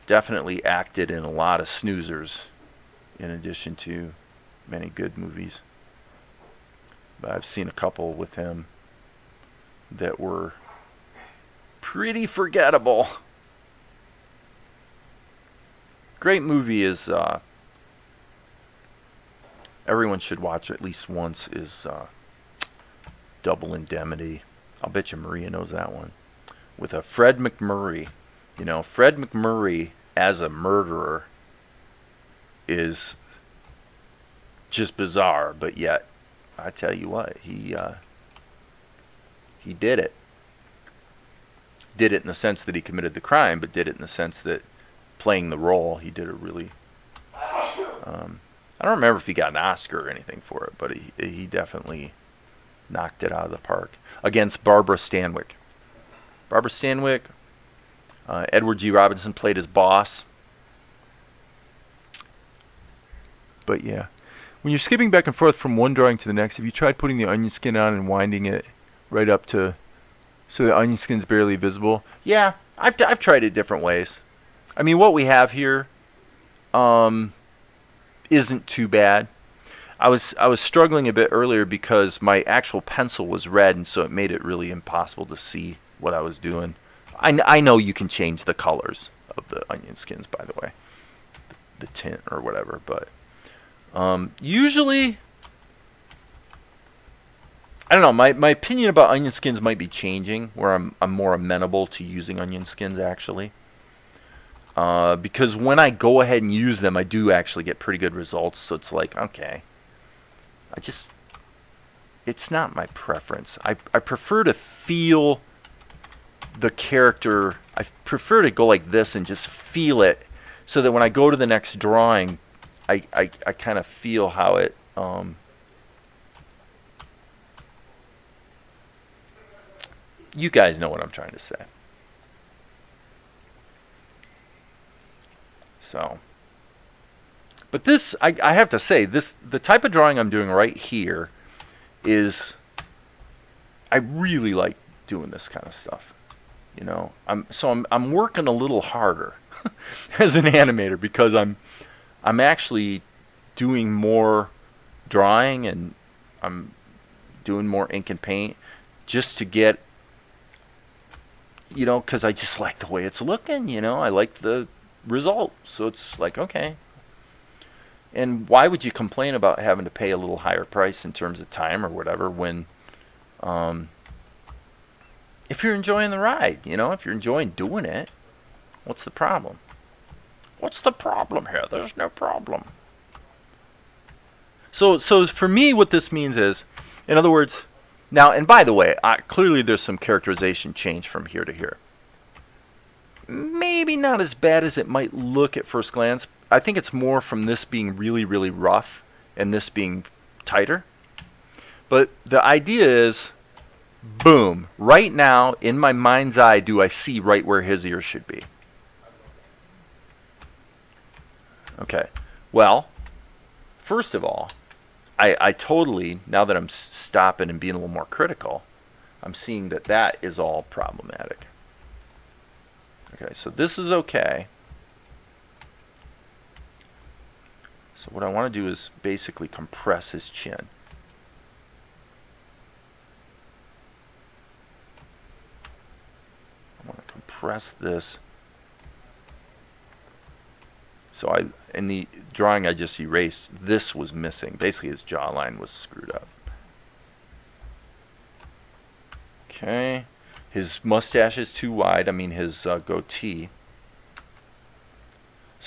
definitely acted in a lot of snoozers, in addition to many good movies. But I've seen a couple with him that were pretty forgettable. Great movie is everyone should watch at least once is Double Indemnity. I'll bet you Maria knows that one. With a Fred McMurray. You know, Fred McMurray as a murderer is just bizarre, but yet I tell you what, he did it. Did it in the sense that he committed the crime, but did it in the sense that playing the role, he did a really. I don't remember if he got an Oscar or anything for it, but he definitely knocked it out of the park against Barbara Stanwyck. Barbara Stanwyck, Edward G. Robinson played his boss. But yeah, when you're skipping back and forth from one drawing to the next, have you tried putting the onion skin on and winding it right up to so the onion skin's barely visible? Yeah, I've tried it different ways. I mean, what we have here isn't too bad. I was struggling a bit earlier because my actual pencil was red, and so it made it really impossible to see what I was doing. I know you can change the colors of the onion skins, by the way, the tint or whatever, but usually, I don't know, my opinion about onion skins might be changing, where I'm more amenable to using onion skins, actually. Because when I go ahead and use them, I do actually get pretty good results, so it's like, okay, it's not my preference. I prefer to feel the character. I prefer to go like this and just feel it, so that when I go to the next drawing, I kind of feel how it you guys know what I'm trying to say. So, but this, I have to say, the type of drawing I'm doing right here is, I really like doing this kind of stuff. You know, I'm working a little harder as an animator, because I'm actually doing more drawing, and I'm doing more ink and paint just to get, you know, because I just like the way it's looking, you know, I like the result. So it's like, okay. And why would you complain about having to pay a little higher price in terms of time or whatever when, if you're enjoying the ride, you know, if you're enjoying doing it, what's the problem? What's the problem here? There's no problem. So for me, what this means is, in other words, now, and by the way, clearly there's some characterization change from here to here. Maybe not as bad as it might look at first glance. I think it's more from this being really, really rough and this being tighter. But the idea is, boom, right now, in my mind's eye, do I see right where his ears should be? Okay, well, first of all, I totally, now that I'm stopping and being a little more critical, I'm seeing that is all problematic. Okay, so this is okay. So what I want to do is basically compress his chin. I want to compress this. So in the drawing I just erased, this was missing. Basically his jawline was screwed up. Okay. His mustache is too wide. I mean his goatee.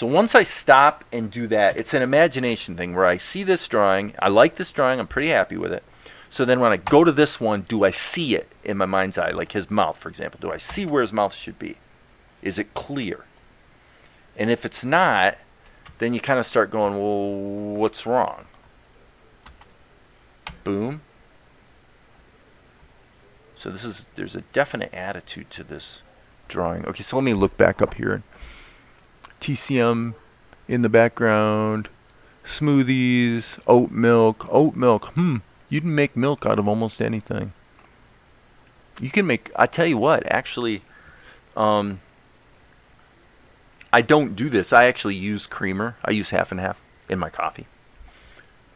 So once I stop and do that, it's an imagination thing where I see this drawing, I like this drawing, I'm pretty happy with it. So then when I go to this one, do I see it in my mind's eye, like his mouth, for example? Do I see where his mouth should be? Is it clear? And if it's not, then you kind of start going, well, what's wrong? Boom. So there's a definite attitude to this drawing. Okay, so let me look back up here. TCM in the background, smoothies, oat milk. You can make milk out of almost anything. You can make, I tell you what, actually, I don't do this. I actually use creamer. I use half and half in my coffee.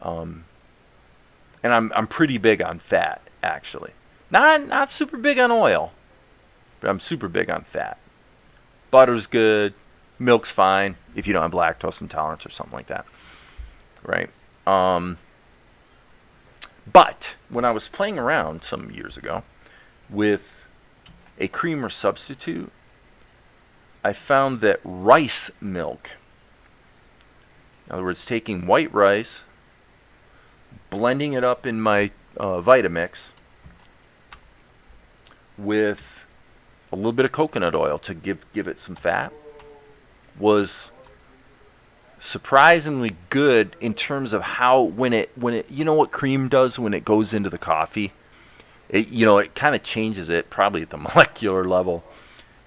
And I'm pretty big on fat, actually. Not super big on oil, but I'm super big on fat. Butter's good. Milk's fine if you don't have lactose intolerance or something like that, right? But when I was playing around some years ago with a creamer substitute, I found that rice milk, in other words, taking white rice, blending it up in my Vitamix with a little bit of coconut oil to give it some fat, was surprisingly good in terms of how when it you know what cream does when it goes into the coffee, it kind of changes it probably at the molecular level,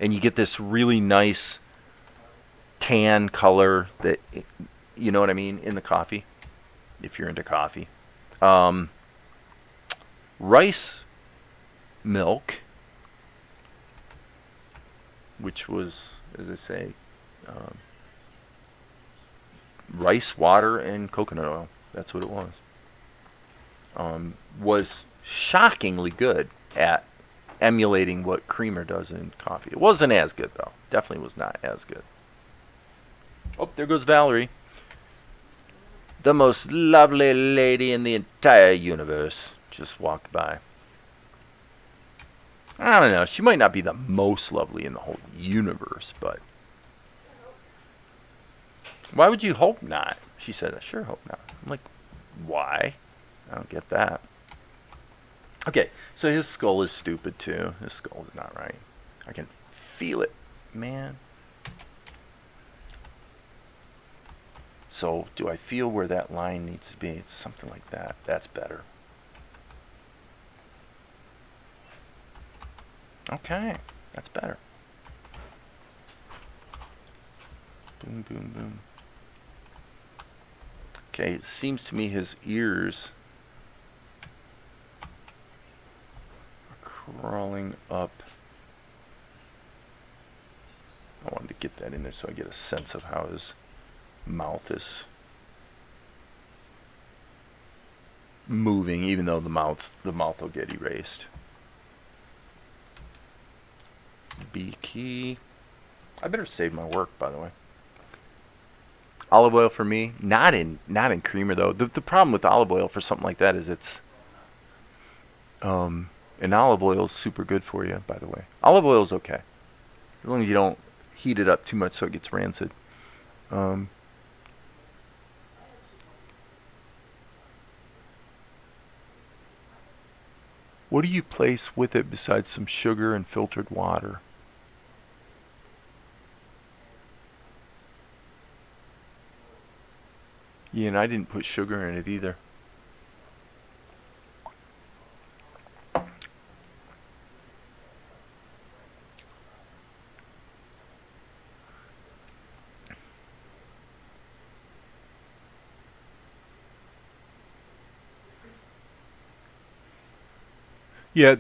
and you get this really nice tan color that, you know what I mean, in the coffee, if you're into coffee. Rice milk, which was, as I say, rice, water, and coconut oil. That's what it was shockingly good at emulating what creamer does in coffee. It wasn't as good, though. Definitely was not as good. Oh, there goes Valerie. The most lovely lady in the entire universe just walked by. I don't know. She might not be the most lovely in the whole universe, but why would you hope not? She said, I sure hope not. I'm like, why? I don't get that. Okay, so his skull is stupid too. His skull is not right. I can feel it, man. So, do I feel where that line needs to be? It's something like that. That's better. Okay, that's better. Boom, boom, boom. Okay, it seems to me his ears are crawling up. I wanted to get that in there so I get a sense of how his mouth is moving, even though the mouth will get erased. B key. I better save my work, by the way. Olive oil for me, not in creamer though. The problem with olive oil for something like that is it's and olive oil is super good for you, by the way. Olive oil is okay as long as you don't heat it up too much so it gets rancid. What do you place with it besides some sugar and filtered water? Yeah, and I didn't put sugar in it either. Yeah,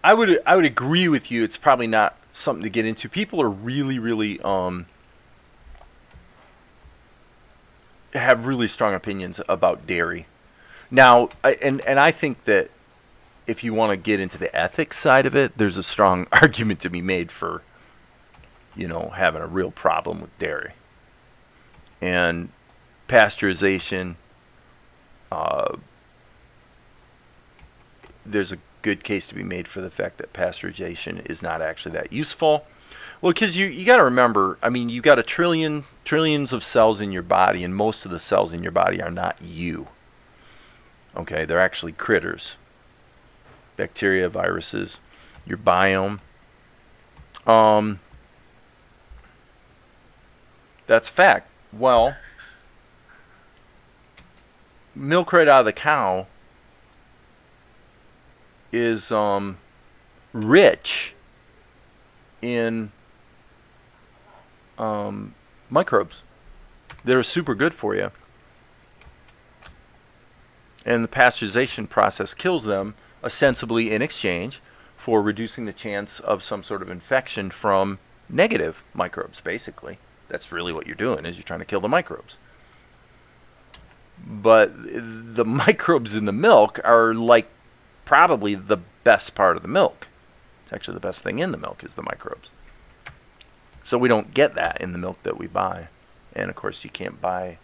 I would agree with you. It's probably not something to get into. People are really have really strong opinions about dairy. Now, I think that if you want to get into the ethics side of it, there's a strong argument to be made for, having a real problem with dairy. And pasteurization, there's a good case to be made for the fact that pasteurization is not actually that useful. Well, because you got to remember, I mean, you got trillions of cells in your body, and most of the cells in your body are not you. Okay, they're actually critters, bacteria, viruses, your biome. That's fact. Well, milk right out of the cow is rich in microbes that are super good for you. And the pasteurization process kills them, ostensibly in exchange for reducing the chance of some sort of infection from negative microbes, basically. That's really what you're doing, is you're trying to kill the microbes. But the microbes in the milk are like probably the best part of the milk. It's actually the best thing in the milk is the microbes. So we don't get that in the milk that we buy. And of course you can't buy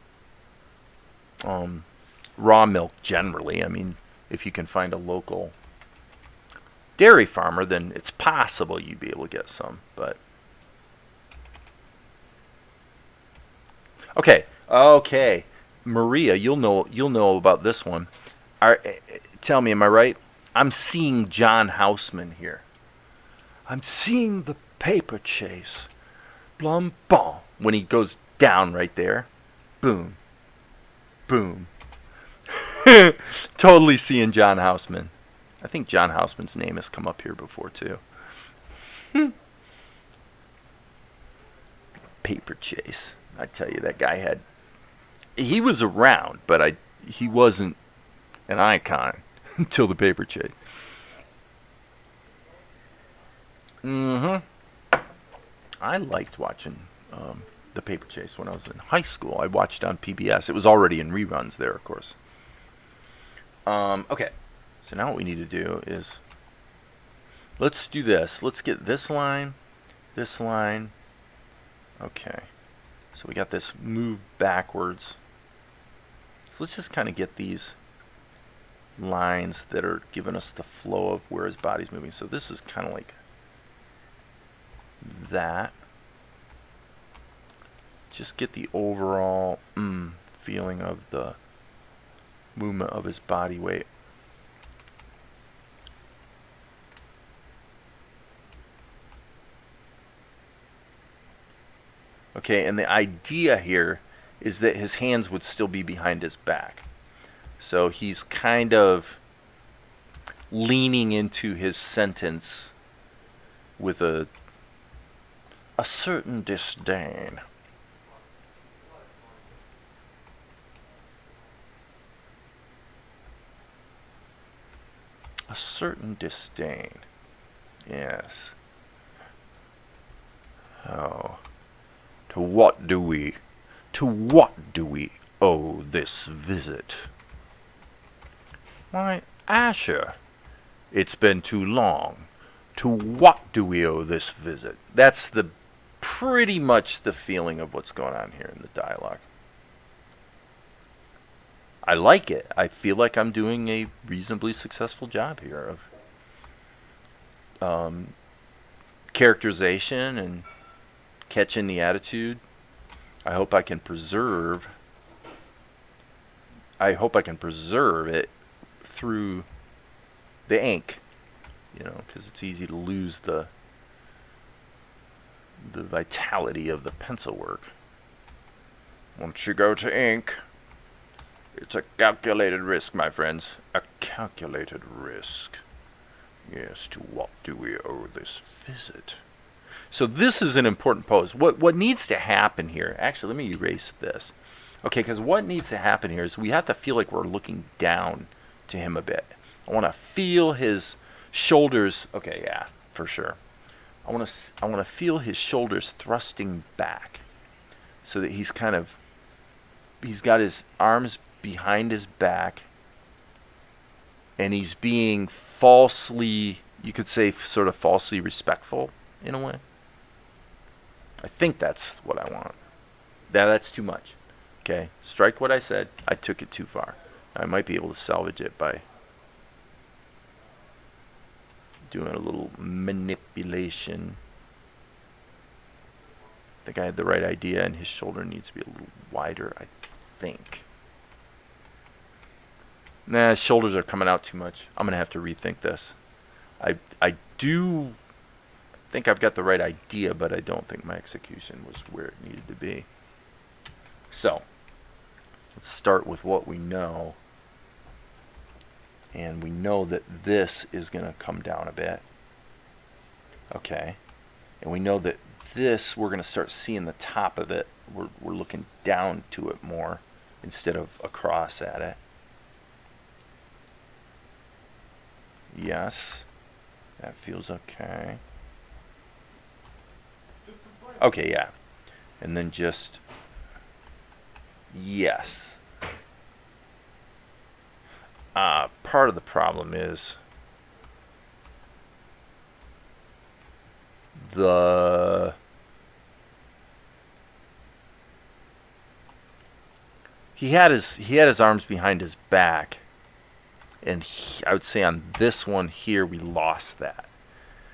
raw milk generally. I mean, if you can find a local dairy farmer, then it's possible you'd be able to get some. But okay, Maria, you'll know about this one. Tell me, am I right? I'm seeing John Houseman here. I'm seeing the paper chase. Blum, bom. When he goes down right there. Boom. Boom. Totally seeing John Houseman. I think John Houseman's name has come up here before, too. Paper chase. I tell you, that guy he was around, but he wasn't an icon until the paper chase. I liked watching the paper chase when I was in high school. I watched on PBS. It was already in reruns there, of course. Okay, so now what we need to do is, let's do this. Let's get this line. Okay, so we got this move backwards. So let's just kind of get these lines that are giving us the flow of where his body's moving. So this is kind of like that. Just get the overall feeling of the movement of his body weight. Okay, and the idea here is that his hands would still be behind his back. So he's kind of leaning into his sentence with a certain disdain. A certain disdain. Yes. Oh. To what do we owe this visit? Why, Asher, it's been too long. To what do we owe this visit? That's pretty much the feeling of what's going on here in the dialogue. I like it. I feel like I'm doing a reasonably successful job here of characterization and catching the attitude. I hope I can preserve it through the ink, because it's easy to lose the vitality of the pencil work. Once you go to ink, it's a calculated risk, my friends. A calculated risk. Yes, to what do we owe this visit? So this is an important pose. What needs to happen here, actually, let me erase this. Okay, because what needs to happen here is we have to feel like we're looking down to him a bit. I want to feel his shoulders. Okay, yeah, for sure. I want to feel his shoulders thrusting back, so that he's got his arms behind his back, and he's being falsely, you could say, sort of falsely respectful in a way. I think that's what I want. That's too much. Okay, strike what I said. I took it too far. I might be able to salvage it by doing a little manipulation. think I had the right idea, and his shoulder needs to be a little wider, I think. Nah, his shoulders are coming out too much. I'm going to have to rethink this. I do think I've got the right idea, but I don't think my execution was where it needed to be. So, let's start with what we know. And we know that this is going to come down a bit. Okay. And we know that this, we're going to start seeing the top of it. We're looking down to it more instead of across at it. Yes. That feels okay. Okay, yeah. And then just... Yes. Part of the problem is he had his arms behind his back, and I would say on this one here we lost that.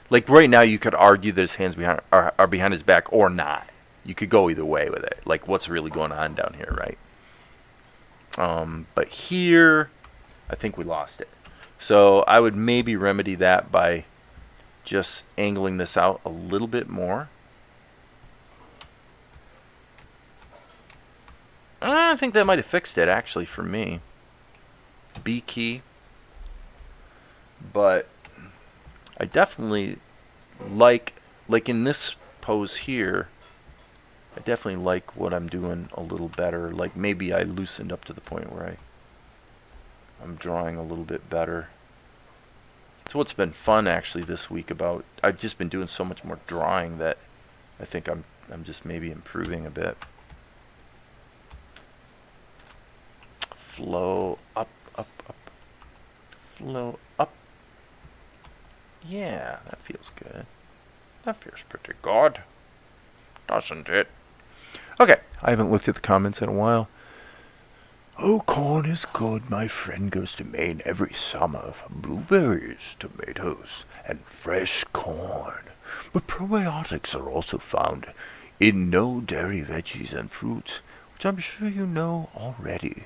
Like right now you could argue that his hands are behind his back or not. You could go either way with it. Like what's really going on down here, right? But here I think we lost it. So I would maybe remedy that by just angling this out a little bit more. I think that might have fixed it actually for me. B key. But I definitely like in this pose here, I definitely like what I'm doing a little better. Like maybe I loosened up to the point where I'm drawing a little bit better. So what's been fun actually this week about, I've just been doing so much more drawing that I think I'm just maybe improving a bit. Flow up, up, up. Flow up. Yeah, that feels good. That feels pretty good, doesn't it? Okay, I haven't looked at the comments in a while. Oh, corn is good. My friend goes to Maine every summer for blueberries, tomatoes, and fresh corn. But probiotics are also found in no dairy veggies and fruits, which I'm sure you know already.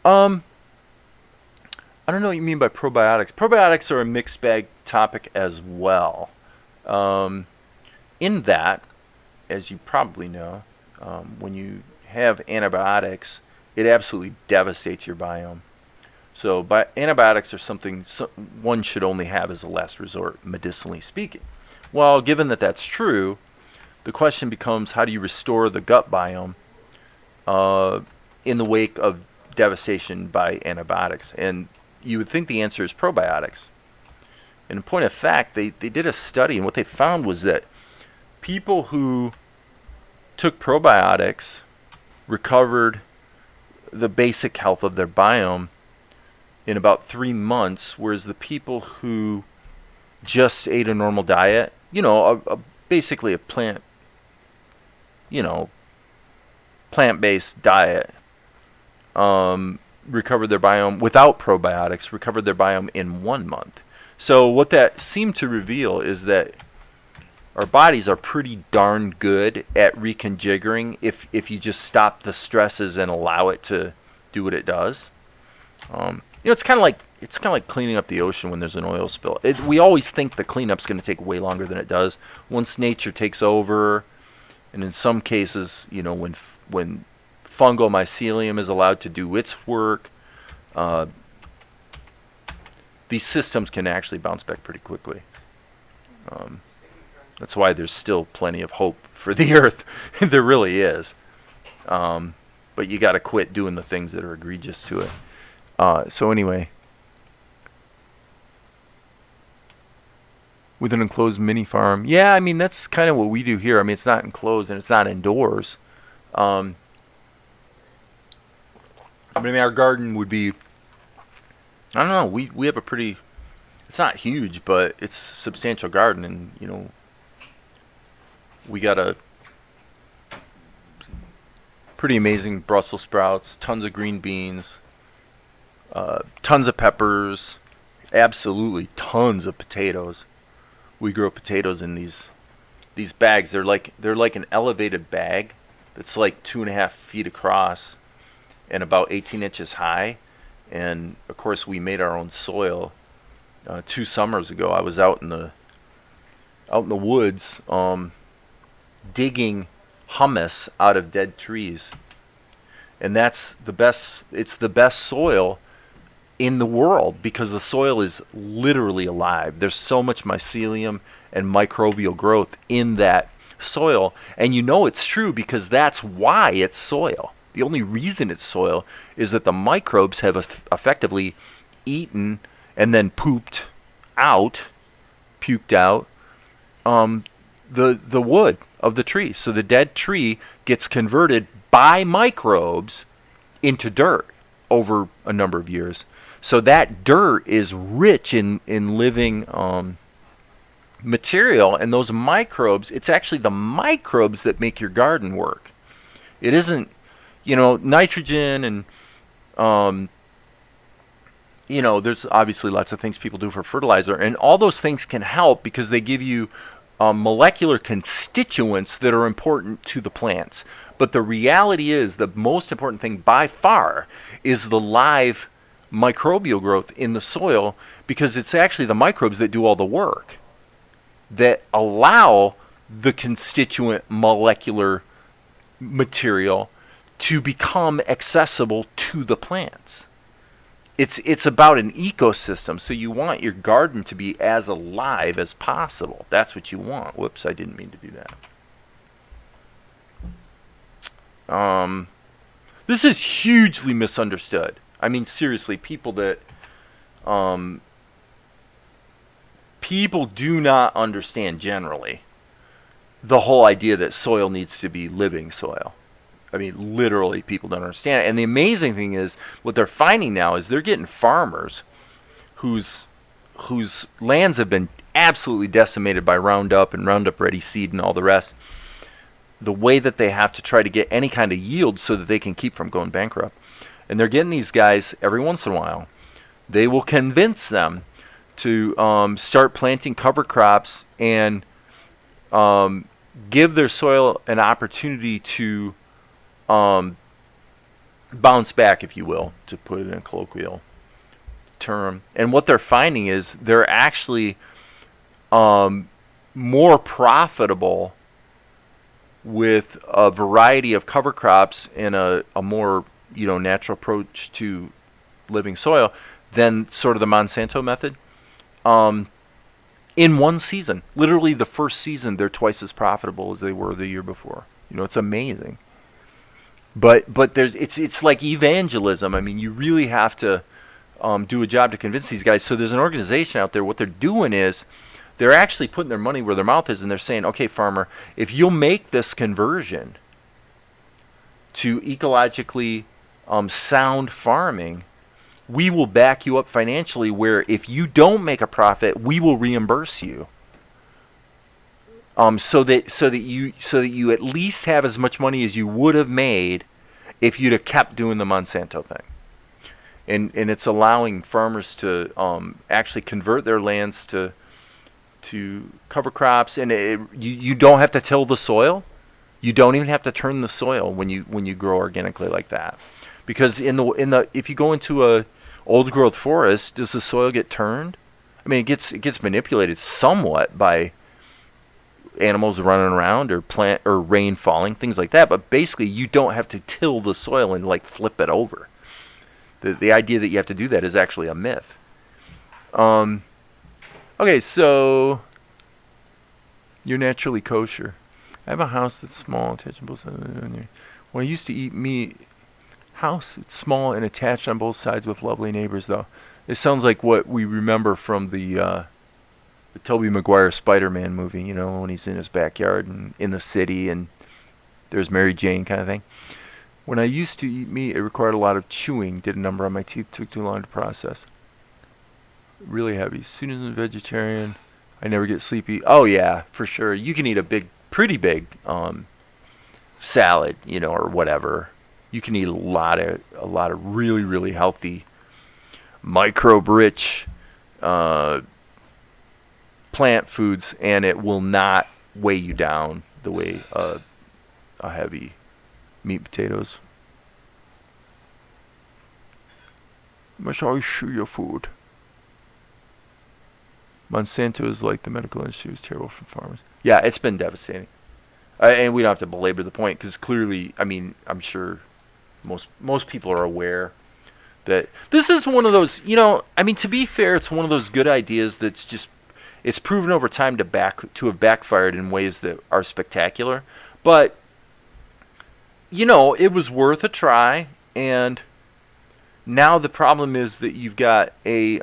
I don't know what you mean by probiotics. Probiotics are a mixed bag topic as well. In that, as you probably know, when you have antibiotics, it absolutely devastates your biome. So antibiotics are something one should only have as a last resort, medicinally speaking. Well, given that that's true, the question becomes, how do you restore the gut biome in the wake of devastation by antibiotics? And you would think the answer is probiotics. And in point of fact, they did a study, and what they found was that people who took probiotics recovered the basic health of their biome in about 3 months, whereas the people who just ate a normal diet, basically a plant-based diet, recovered their biome without probiotics, recovered their biome in 1 month. So what that seemed to reveal is that our bodies are pretty darn good at reconfiguring if you just stop the stresses and allow it to do what it does. It's kind of like cleaning up the ocean when there's an oil spill. We always think the cleanup's going to take way longer than it does. Once nature takes over, and in some cases, when fungal mycelium is allowed to do its work, these systems can actually bounce back pretty quickly. That's why there's still plenty of hope for the earth. There really is. But you got to quit doing the things that are egregious to it. So anyway, with an enclosed mini farm, yeah, I mean that's kind of what we do here. I mean it's not enclosed and it's not indoors. But I mean our garden would be, I don't know, we have a pretty, it's not huge, but it's a substantial garden, and we got a pretty amazing Brussels sprouts, tons of green beans, tons of peppers, absolutely tons of potatoes. We grow potatoes in these these bags. They're like an elevated bag that's like 2.5 feet across and about 18 inches high. And of course, we made our own soil. 2 summers ago, I was out in the woods digging humus out of dead trees, and that's the best. It's the best soil in the world because the soil is literally alive. There's so much mycelium and microbial growth in that soil, and you know it's true because that's why it's soil. The only reason it's soil is that the microbes have effectively eaten and then puked out the wood of the tree. So the dead tree gets converted by microbes into dirt over a number of years. So that dirt is rich in living material, and those microbes, it's actually the microbes that make your garden work. It isn't, nitrogen and, there's obviously lots of things people do for fertilizer, and all those things can help because they give you molecular constituents that are important to the plants. But the reality is the most important thing by far is the live microbial growth in the soil, because it's actually the microbes that do all the work, that allow the constituent molecular material to become accessible to the plants. It's about an ecosystem, so you want your garden to be as alive as possible. That's what you want. Whoops, I didn't mean to do that. This is hugely misunderstood. I mean, seriously, people do not understand generally the whole idea that soil needs to be living soil. I mean, literally, people don't understand it. And the amazing thing is, what they're finding now is they're getting farmers whose lands have been absolutely decimated by Roundup and Roundup Ready seed and all the rest. The way that they have to try to get any kind of yield so that they can keep from going bankrupt. And they're getting these guys every once in a while. They will convince them to start planting cover crops and give their soil an opportunity to bounce back, if you will, to put it in a colloquial term. And what they're finding is they're actually more profitable with a variety of cover crops and a more natural approach to living soil than sort of the Monsanto method. In one season, literally the first season, they're twice as profitable as they were the year before. It's amazing. But it's like evangelism. I mean, you really have to do a job to convince these guys. So there's an organization out there. What they're doing is they're actually putting their money where their mouth is, and they're saying, okay, farmer, if you'll make this conversion to ecologically sound farming, we will back you up financially, where if you don't make a profit, we will reimburse you. So that you at least have as much money as you would have made if you'd have kept doing the Monsanto thing. And it's allowing farmers to actually convert their lands to cover crops, and you don't have to till the soil. You don't even have to turn the soil when you grow organically like that. Because if you go into a old growth forest, does the soil get turned? I mean, it gets manipulated somewhat by animals running around or rain falling, things like that. But basically, you don't have to till the soil and flip it over. The idea that you have to do that is actually a myth. Okay, so you're naturally kosher. I have a house that's small, attached on both sides. When I used to eat meat, house it's small and attached on both sides with lovely neighbors, though. It sounds like what we remember from the Tobey Maguire Spider-Man movie, when he's in his backyard and in the city and there's Mary Jane kind of thing. When I used to eat meat, it required a lot of chewing, did a number on my teeth, took too long to process. Really heavy. As soon as I'm a vegetarian, I never get sleepy. Oh yeah, for sure. You can eat pretty big salad, or whatever. You can eat a lot of really, really healthy, microbe-rich plant foods, and it will not weigh you down the way a heavy meat and potatoes. Must always chew your food. Monsanto is like the medical industry, was terrible for farmers. Yeah, it's been devastating. And we don't have to belabor the point, because clearly, I mean, I'm sure most people are aware that this is one of those, you know, I mean, to be fair, it's one of those good ideas that's just, it's proven over time to have backfired in ways that are spectacular. But, you know, it was worth a try, and now the problem is that you've got a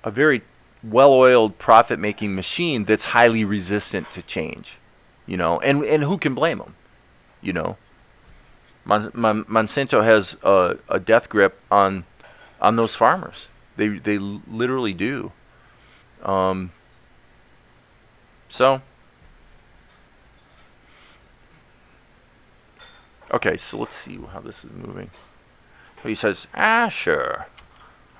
very well-oiled profit-making machine that's highly resistant to change, you know, and who can blame them, you know? Monsanto has a death grip on those farmers. They literally do. So, okay, so let's see how this is moving. So he says, sure.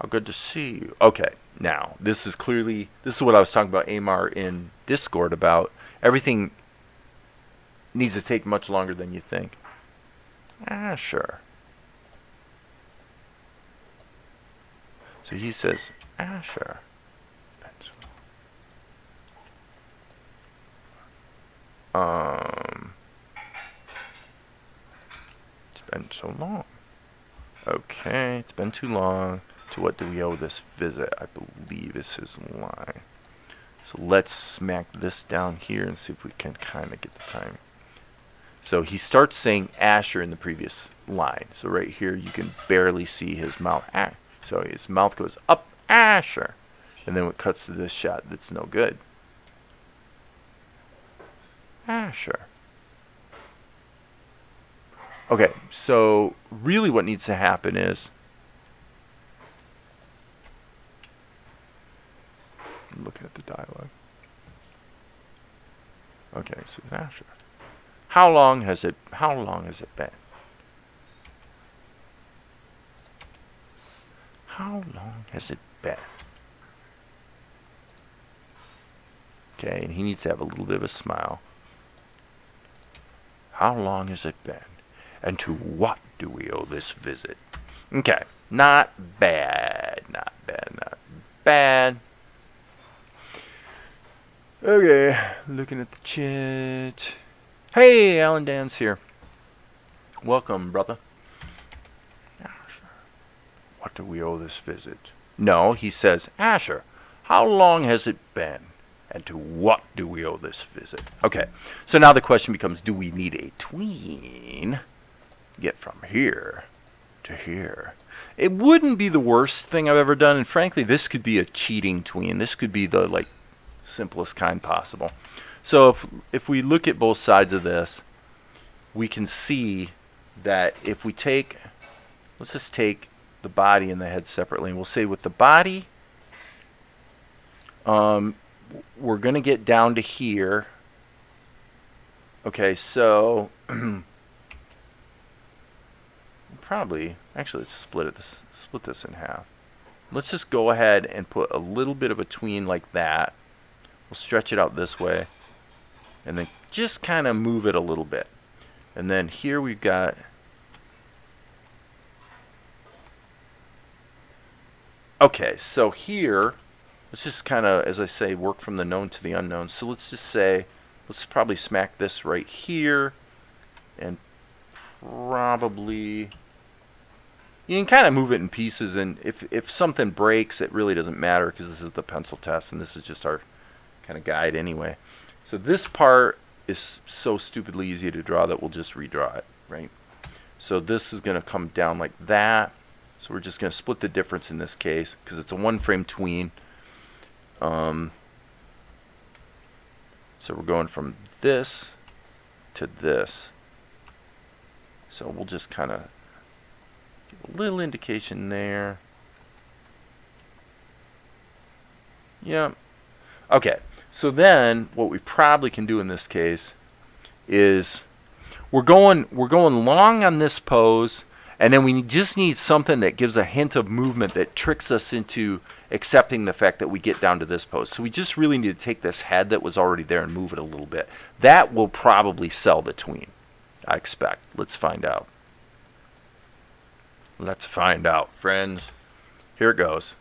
How good to see you. Okay. Now, this is what I was talking about Amar in Discord about. Everything needs to take much longer than you think. Sure. So he says, sure. It's been so long. Okay, it's been too long. To what do we owe this visit? I believe is his line. So let's smack this down here and see if we can kind of get the time. So he starts saying Asher in the previous line. So right here you can barely see his mouth. So his mouth goes up, Asher. And then it cuts to this shot that's no good. Asher. Okay, so really what needs to happen is, I'm looking at the dialogue. Okay, so Asher. How long has it been? How long has it been? Okay, and he needs to have a little bit of a smile. How long has it been? And to what do we owe this visit? Okay, not bad, not bad, not bad. Okay, looking at the chat. Hey, Alan Dan's here. Welcome, brother. Asher, what do we owe this visit? No, he says, Asher, how long has it been? And to what do we owe this visit? Okay, so now the question becomes, do we need a tween? Get from here to here. It wouldn't be the worst thing I've ever done, and frankly, this could be a cheating tween. This could be the, like, simplest kind possible. So if we look at both sides of this, we can see that if we take, let's just take the body and the head separately, and we'll say with the body, we're going to get down to here. Okay, so probably, actually, let's split this in half. Let's just go ahead and put a little bit of a tween like that. We'll stretch it out this way, and then just kind of move it a little bit. And then here we've got, okay, so here, let's just kind of, as I say, work from the known to the unknown. So let's just say, let's probably smack this right here, and probably, you can kind of move it in pieces, and if something breaks, it really doesn't matter, because this is the pencil test, and this is just our kind of guide anyway. So this part is so stupidly easy to draw that we'll just redraw it, right? So this is going to come down like that. So we're just going to split the difference in this case, because it's a one-frame tween. So we're going from this to this. So we'll just kind of give a little indication there. Yep. Okay. So then what we probably can do in this case is we're going long on this pose, And then we just need something that gives a hint of movement that tricks us into accepting the fact that we get down to this pose. So we just really need to take this head that was already there and move it a little bit. That will probably sell the tween, I expect. Let's find out. Let's find out, friends. Here it goes.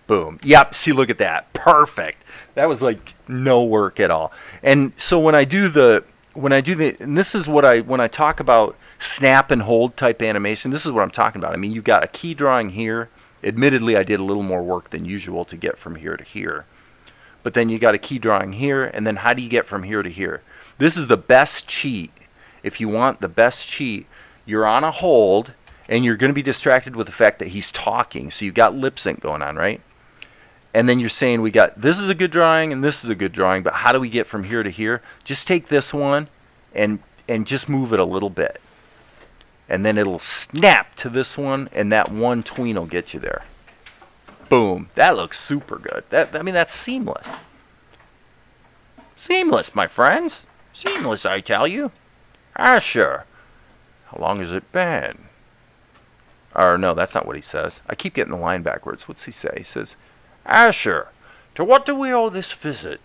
Boom. Yep, see, look at that. Perfect. That was like no work at all. And so when I do the, and this is what when I talk about snap and hold type animation, this is what I'm talking about. I mean, you've got a key drawing here. Admittedly, I did a little more work than usual to get from here to here. But then you got a key drawing here, and then how do you get from here to here? This is the best cheat. If you want the best cheat, you're on a hold, and you're going to be distracted with the fact that he's talking. So you've got lip sync going on, right? And then you're saying this is a good drawing and this is a good drawing, but how do we get from here to here? Just take this one and just move it a little bit. And then it'll snap to this one, and that one tween will get you there. Boom. That looks super good. That's seamless. Seamless, my friends. Seamless, I tell you. Sure. How long has it been? Or no, that's not what he says. I keep getting the line backwards. What's he say? He says, Asher, to what do we owe this visit?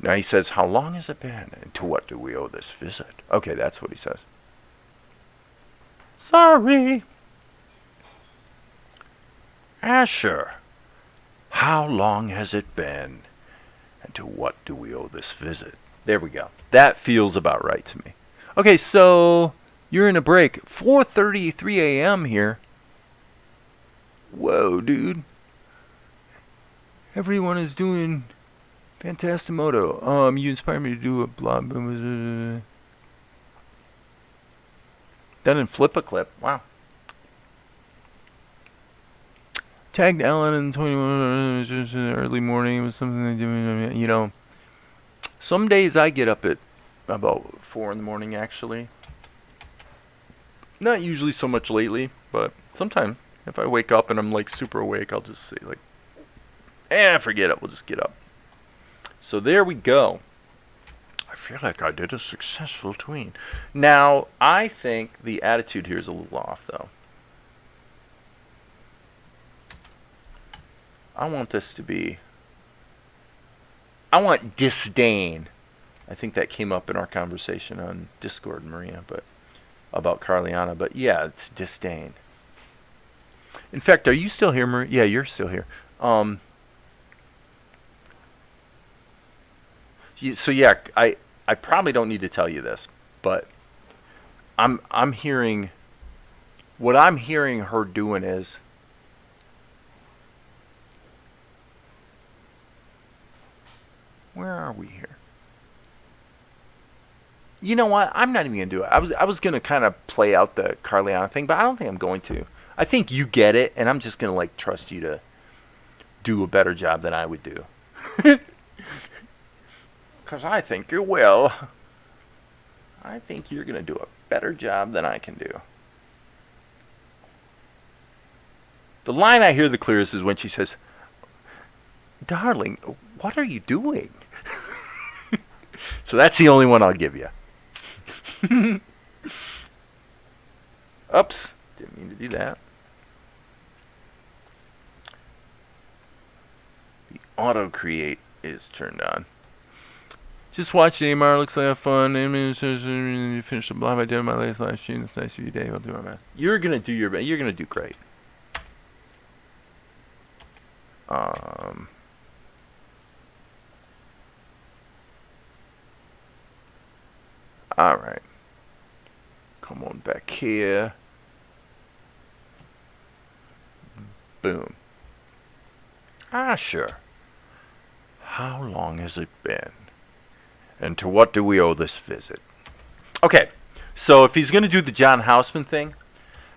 Now he says, how long has it been? And to what do we owe this visit? Okay, that's what he says. Sorry. Asher, how long has it been? And to what do we owe this visit? There we go. That feels about right to me. Okay, so you're in a break. 4:33 a.m. here. Whoa, dude. Everyone is doing Fantastimoto. You inspired me to do a blah, blah, blah, blah. Done in Flip a Clip. Wow. Tagged Ellen in 21 early morning. It was something they did. You know, some days I get up at about 4 in the morning, actually. Not usually so much lately, but sometimes if I wake up and I'm like super awake, I'll just say like, forget it, we'll just get up. So there we go. I feel like I did a successful tween. Now, I think the attitude here is a little off, though. I want this to be... I want disdain. I think that came up in our conversation on Discord, Maria, but about Carliana. But yeah, it's disdain. In fact, are you still here, Maria? Yeah, you're still here. So yeah, I probably don't need to tell you this, but I'm hearing, what I'm hearing her doing is, where are we here? You know what? I'm not even gonna do it. I was gonna kind of play out the Carliana thing, but I don't think I'm going to. I think you get it, and I'm just gonna like trust you to do a better job than I would do. Because I think you will. I think you're going to do a better job than I can do. The line I hear the clearest is when she says, darling, what are you doing? So that's the only one I'll give you. Oops. Didn't mean to do that. The auto-create is turned on. Just watch AMR. Looks like fun. You finished the live I did on my latest live stream. It's nice of you, Dave. I'll do my best. You're gonna do your best. You're gonna do great. All right. Come on back here. Boom. Sure. How long has it been? And to what do we owe this visit? Okay, so if he's going to do the John Houseman thing,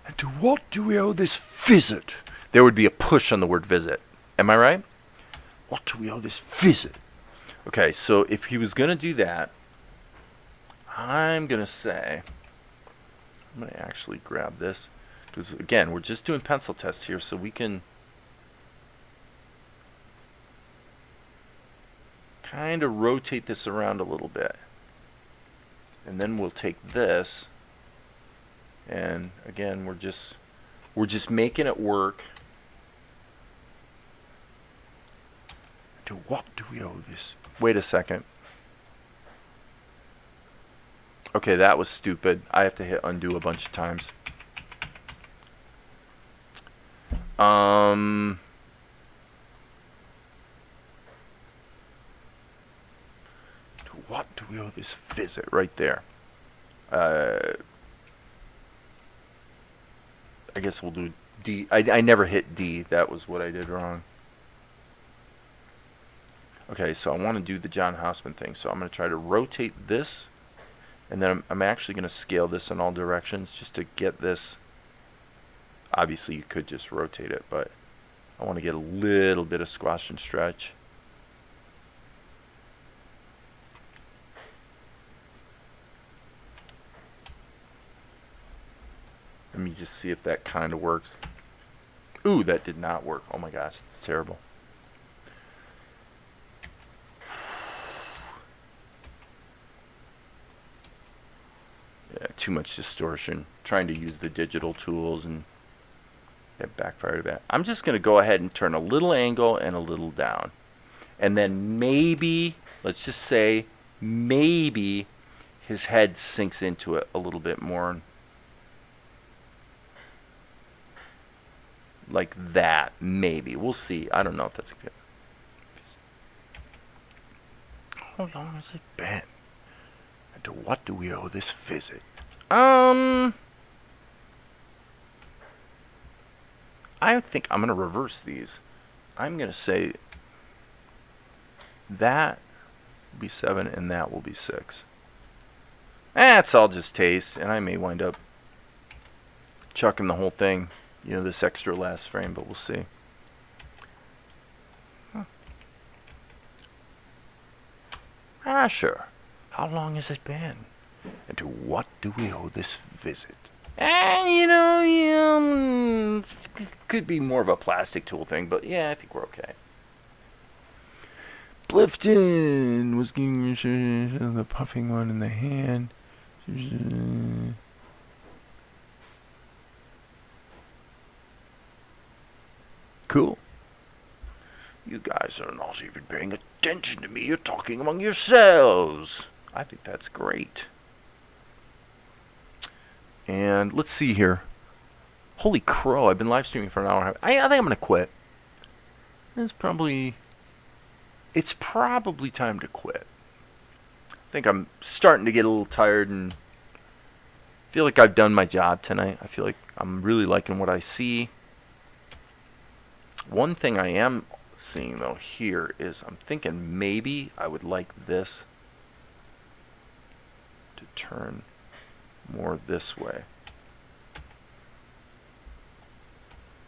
and to what do we owe this visit? There would be a push on the word visit. Am I right? What do we owe this visit? Okay, so if he was going to do that, I'm going to say, I'm going to actually grab this, because again, we're just doing pencil tests here, so we can kind of rotate this around a little bit. And then we'll take this And again, we're just making it work. To what do we owe this? Wait a second. Okay, that was stupid. I have to hit undo a bunch of times. To what do we owe this visit? Right there. I guess we'll do D. I never hit D. That was what I did wrong. Okay, so I want to do the John Houseman thing. So I'm going to try to rotate this. And then I'm actually going to scale this in all directions just to get this. Obviously, you could just rotate it, but I want to get a little bit of squash and stretch. Let me just see if that kind of works. Ooh, that did not work. Oh my gosh, it's terrible. Yeah, too much distortion. Trying to use the digital tools and it backfired a bit. I'm just going to go ahead and turn a little angle and a little down. And then maybe, let's just say, maybe his head sinks into it a little bit more. Like that, maybe. We'll see. I don't know if that's good. How long has it been? And to what do we owe this visit? I think I'm going to reverse these. I'm going to say that will be 7 and that will be 6. That's all just taste, and I may wind up chucking the whole thing. You know, this extra last frame, but we'll see. Sure. How long has it been? And to what do we owe this visit? You know, could be more of a plastic tool thing, but yeah, I think we're okay. Blifton was getting the puffing one in the hand. Cool. You guys are not even paying attention to me. You're talking among yourselves. I think that's great. And let's see here. Holy crow, I've been live streaming for an hour. I think I'm going to quit. It's probably time to quit. I think I'm starting to get a little tired and feel like I've done my job tonight. I feel like I'm really liking what I see. One thing I am seeing though here is I'm thinking maybe I would like this to turn more this way.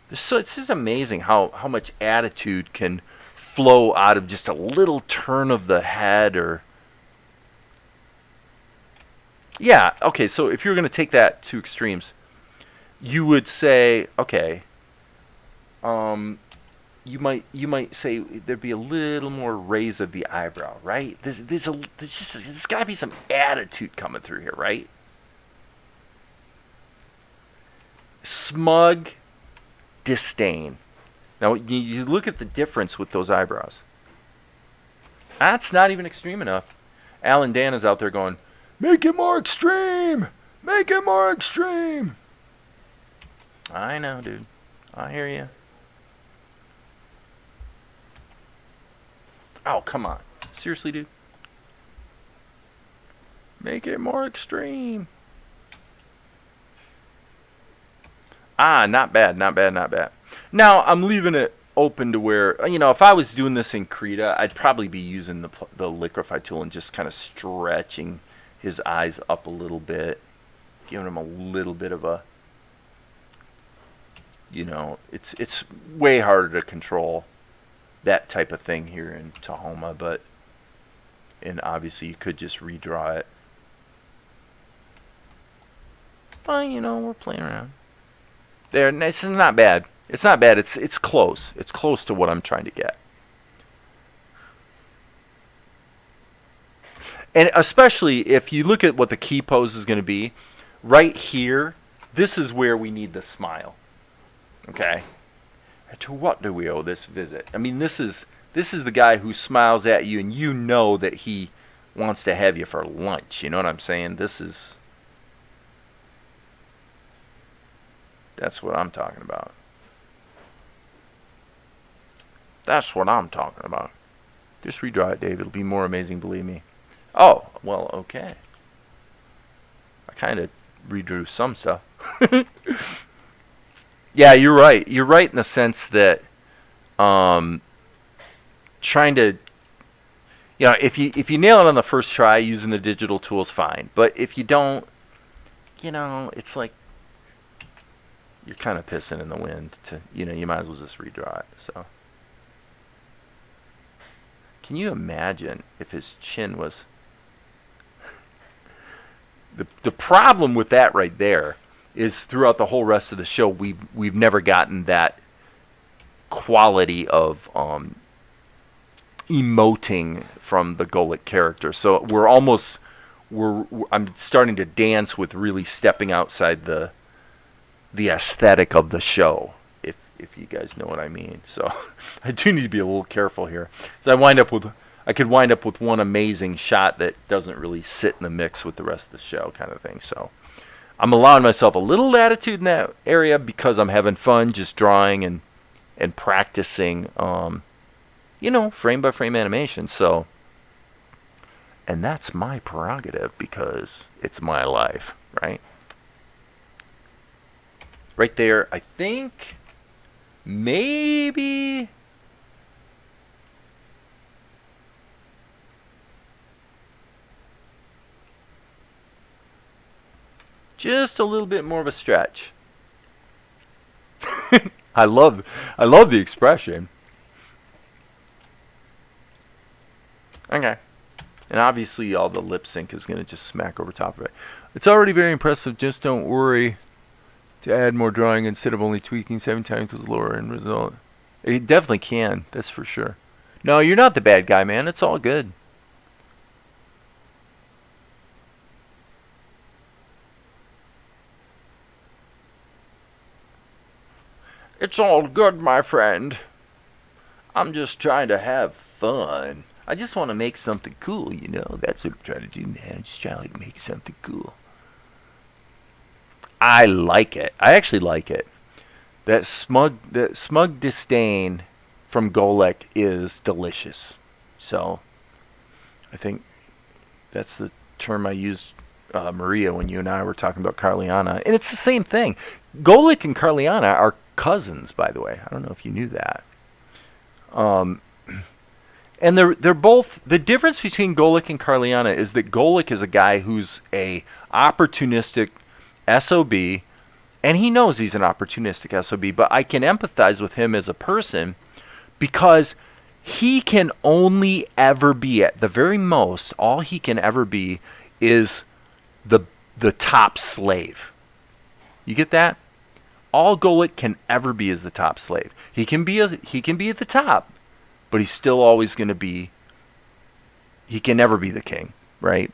This is amazing how much attitude can flow out of just a little turn of the head. Or yeah, okay, so if you're going to take that to extremes, you would say, okay, you might say there'd be a little more raise of the eyebrow, right? There's got to be some attitude coming through here, right? Smug disdain. Now you look at the difference with those eyebrows. That's not even extreme enough. Alan Dan is out there going, make it more extreme! Make it more extreme! I know, dude. I hear you. Oh, come on. Seriously, dude? Make it more extreme. Not bad, not bad, not bad. Now, I'm leaving it open to where, you know, if I was doing this in Krita, I'd probably be using the liquefy tool and just kind of stretching his eyes up a little bit, giving him a little bit of a, you know, it's way harder to control that type of thing here in Tahoma, and obviously you could just redraw it. But, you know, we're playing around. There, it's not bad. It's not bad. It's close. It's close to what I'm trying to get. And especially if you look at what the key pose is going to be, right here, This is where we need the smile. Okay? To what do we owe this visit? I mean, this is the guy who smiles at you and you know that he wants to have you for lunch. You know what I'm saying? That's what I'm talking about. That's what I'm talking about. Just redraw it, Dave. It'll be more amazing, believe me. Oh, well, okay. I kind of redrew some stuff. Yeah, you're right. You're right in the sense that trying to, if you nail it on the first try using the digital tools, fine. But if you don't, it's like you're kind of pissing in the wind. You might as well just redraw it. So, can you imagine if his chin was? The problem with that right there is throughout the whole rest of the show, we've never gotten that quality of emoting from the Golic character. So I'm starting to dance with really stepping outside the aesthetic of the show, if you guys know what I mean. So I do need to be a little careful here. So I could wind up with one amazing shot that doesn't really sit in the mix with the rest of the show, kind of thing. So I'm allowing myself a little latitude in that area because I'm having fun just drawing and practicing, frame by frame animation. So, and that's my prerogative because it's my life, right? Right there, I think maybe just a little bit more of a stretch. I love the expression. Okay. And obviously all the lip sync is going to just smack over top of it. It's already very impressive. Just don't worry to add more drawing instead of only tweaking 7 times equals lower end result. It definitely can. That's for sure. No, you're not the bad guy, man. It's all good. It's all good, my friend. I'm just trying to have fun. I just want to make something cool, That's what I'm trying to do, man. I'm just trying to make something cool. I like it. I actually like it. That smug disdain from Golek is delicious. So, I think that's the term I used, Maria, when you and I were talking about Carliana. And it's the same thing. Golek and Carliana are cousins, by the way. I don't know if you knew that. And they're both, the difference between Golek and Carliana is that Golek is a guy who's a opportunistic SOB, and he knows he's an opportunistic SOB, but I can empathize with him as a person because he can only ever be, at the very most, all he can ever be is the top slave. You get that? All Golek can ever be is the top slave. He can be at the top, but he's still always going to be, he can never be the king, right?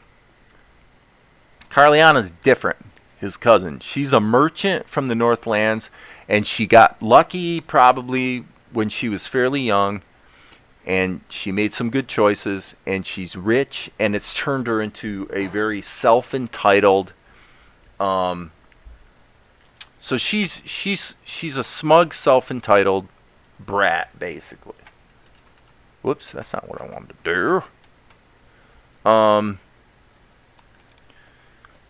Carliana's different, his cousin. She's a merchant from the Northlands, and she got lucky probably when she was fairly young, and she made some good choices, and she's rich, and it's turned her into a very self-entitled, so she's a smug, self-entitled brat, basically. Whoops, that's not what I wanted to do.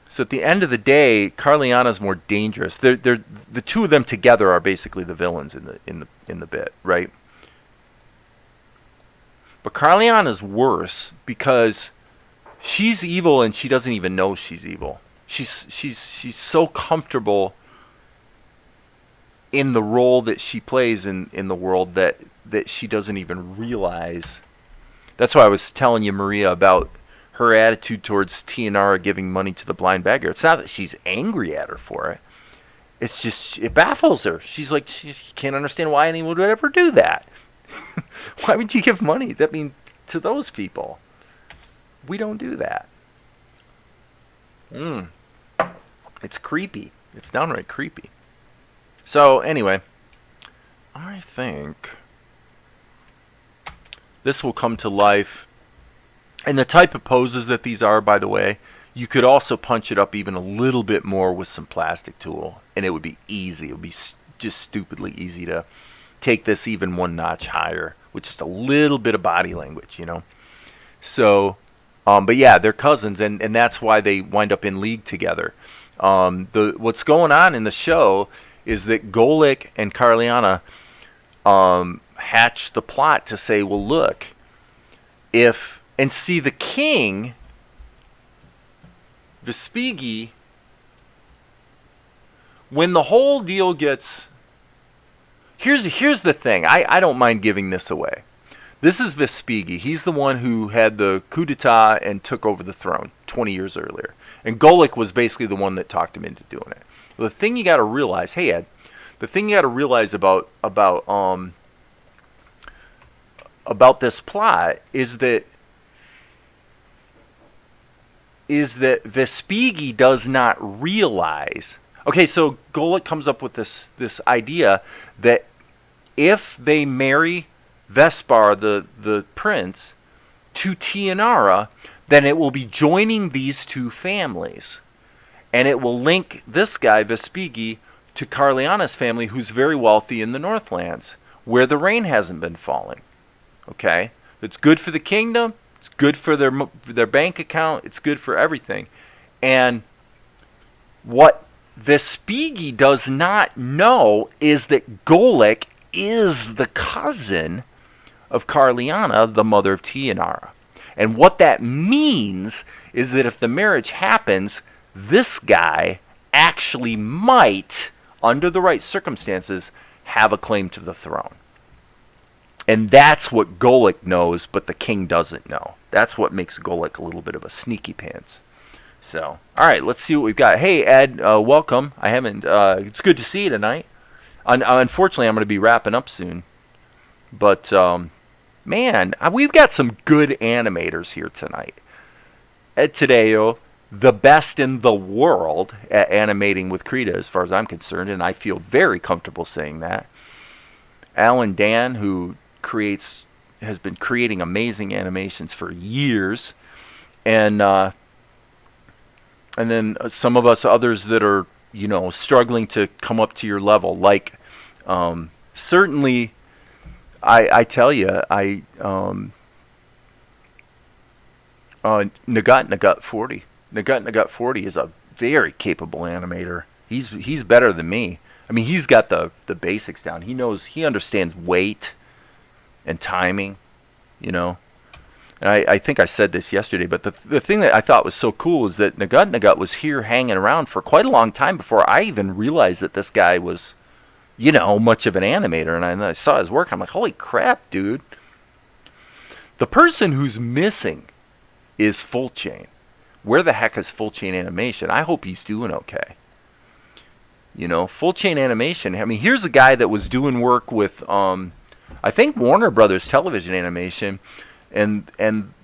So at the end of the day, Carliana's more dangerous. They're the two of them together are basically the villains in the bit, right? But Carliana's worse because she's evil and she doesn't even know she's evil. She's so comfortable in the role that she plays in the world that she doesn't even realize. That's why I was telling you, Maria, about her attitude towards Tianara giving money to the blind beggar. It's not that she's angry at her for it. It's just, it baffles her. She's like, she can't understand why anyone would ever do that. Why would you give money? That means to those people. We don't do that. It's creepy. It's downright creepy. So anyway, I think this will come to life. And the type of poses that these are, by the way, you could also punch it up even a little bit more with some plastic tool, and it would be easy. It would be just stupidly easy to take this even one notch higher with just a little bit of body language, you know. So, but yeah, they're cousins, and that's why they wind up in league together. What's going on in the show is that Golik and Carliana hatch the plot to say, well, look, and see the king, Vespigi, when the whole deal gets... Here's the thing. I don't mind giving this away. This is Vespigi. He's the one who had the coup d'etat and took over the throne 20 years earlier. And Golik was basically the one that talked him into doing it. The thing you got to realize, hey Ed, the thing you got to realize about this plot is that Vespigi does not realize. Okay, so Golik comes up with this idea that if they marry Vespar, the prince, to Tianara, then it will be joining these two families. And it will link this guy, Vespigi, to Carliana's family, who's very wealthy in the Northlands, where the rain hasn't been falling. Okay? It's good for the kingdom. It's good for their bank account. It's good for everything. And what Vespigi does not know is that Golik is the cousin of Carliana, the mother of Tianara. And what that means is that if the marriage happens, this guy actually might, under the right circumstances, have a claim to the throne. And that's what Golik knows, but the king doesn't know. That's what makes Golik a little bit of a sneaky pants. So, all right, let's see what we've got. Hey, Ed, welcome. I haven't. It's good to see you tonight. Unfortunately, I'm going to be wrapping up soon. But, man, we've got some good animators here tonight. Ed Tadeo, the best in the world at animating with Krita, as far as I'm concerned, and I feel very comfortable saying that. Alan Dan, who has been creating amazing animations for years, and then some of us others that are, you know, struggling to come up to your level. Like, certainly, I tell you, Nagut 40. Nagut 40 is a very capable animator. He's better than me. I mean, he's got the basics down. He understands weight and timing, you know. And I think I said this yesterday, but the thing that I thought was so cool is that Nagut was here hanging around for quite a long time before I even realized that this guy was, you know, much of an animator. And I saw his work. I'm like, holy crap, dude. The person who's missing is Full Chain. Where the heck is Full Chain Animation? I hope he's doing okay. You know, Full Chain Animation. I mean, here's a guy that was doing work with, I think, Warner Brothers Television Animation, and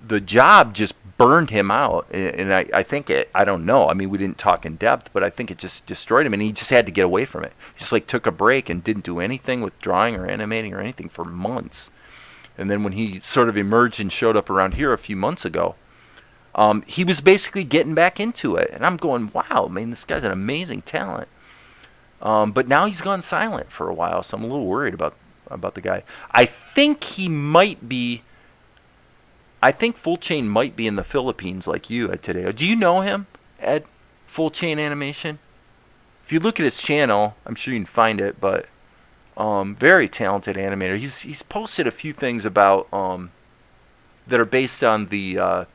the job just burned him out. And I think I don't know. I mean, we didn't talk in depth, but I think it just destroyed him, and he just had to get away from it. He just like took a break and didn't do anything with drawing or animating or anything for months. And then when he sort of emerged and showed up around here a few months ago, he was basically getting back into it. And I'm going, wow, man, this guy's an amazing talent. But now he's gone silent for a while, so I'm a little worried about the guy. I think Full Chain might be in the Philippines like you, Ed, today. Do you know him, Ed? Full Chain Animation? If you look at his channel, I'm sure you can find it, but very talented animator. He's posted a few things about that are based on the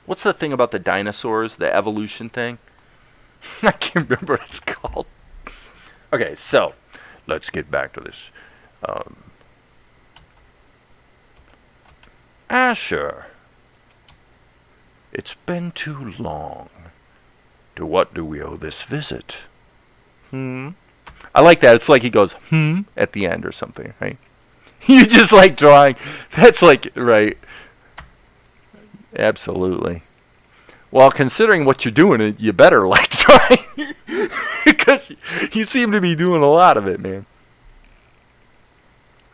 what's the thing about the dinosaurs, the evolution thing? I can't remember what it's called. Okay, so let's get back to this. Asher, it's been too long. To what do we owe this visit? I like that. It's like he goes, at the end or something, right? You just like drawing. That's like, right. Absolutely. Well, considering what you're doing, you better like trying. Because you seem to be doing a lot of it, man.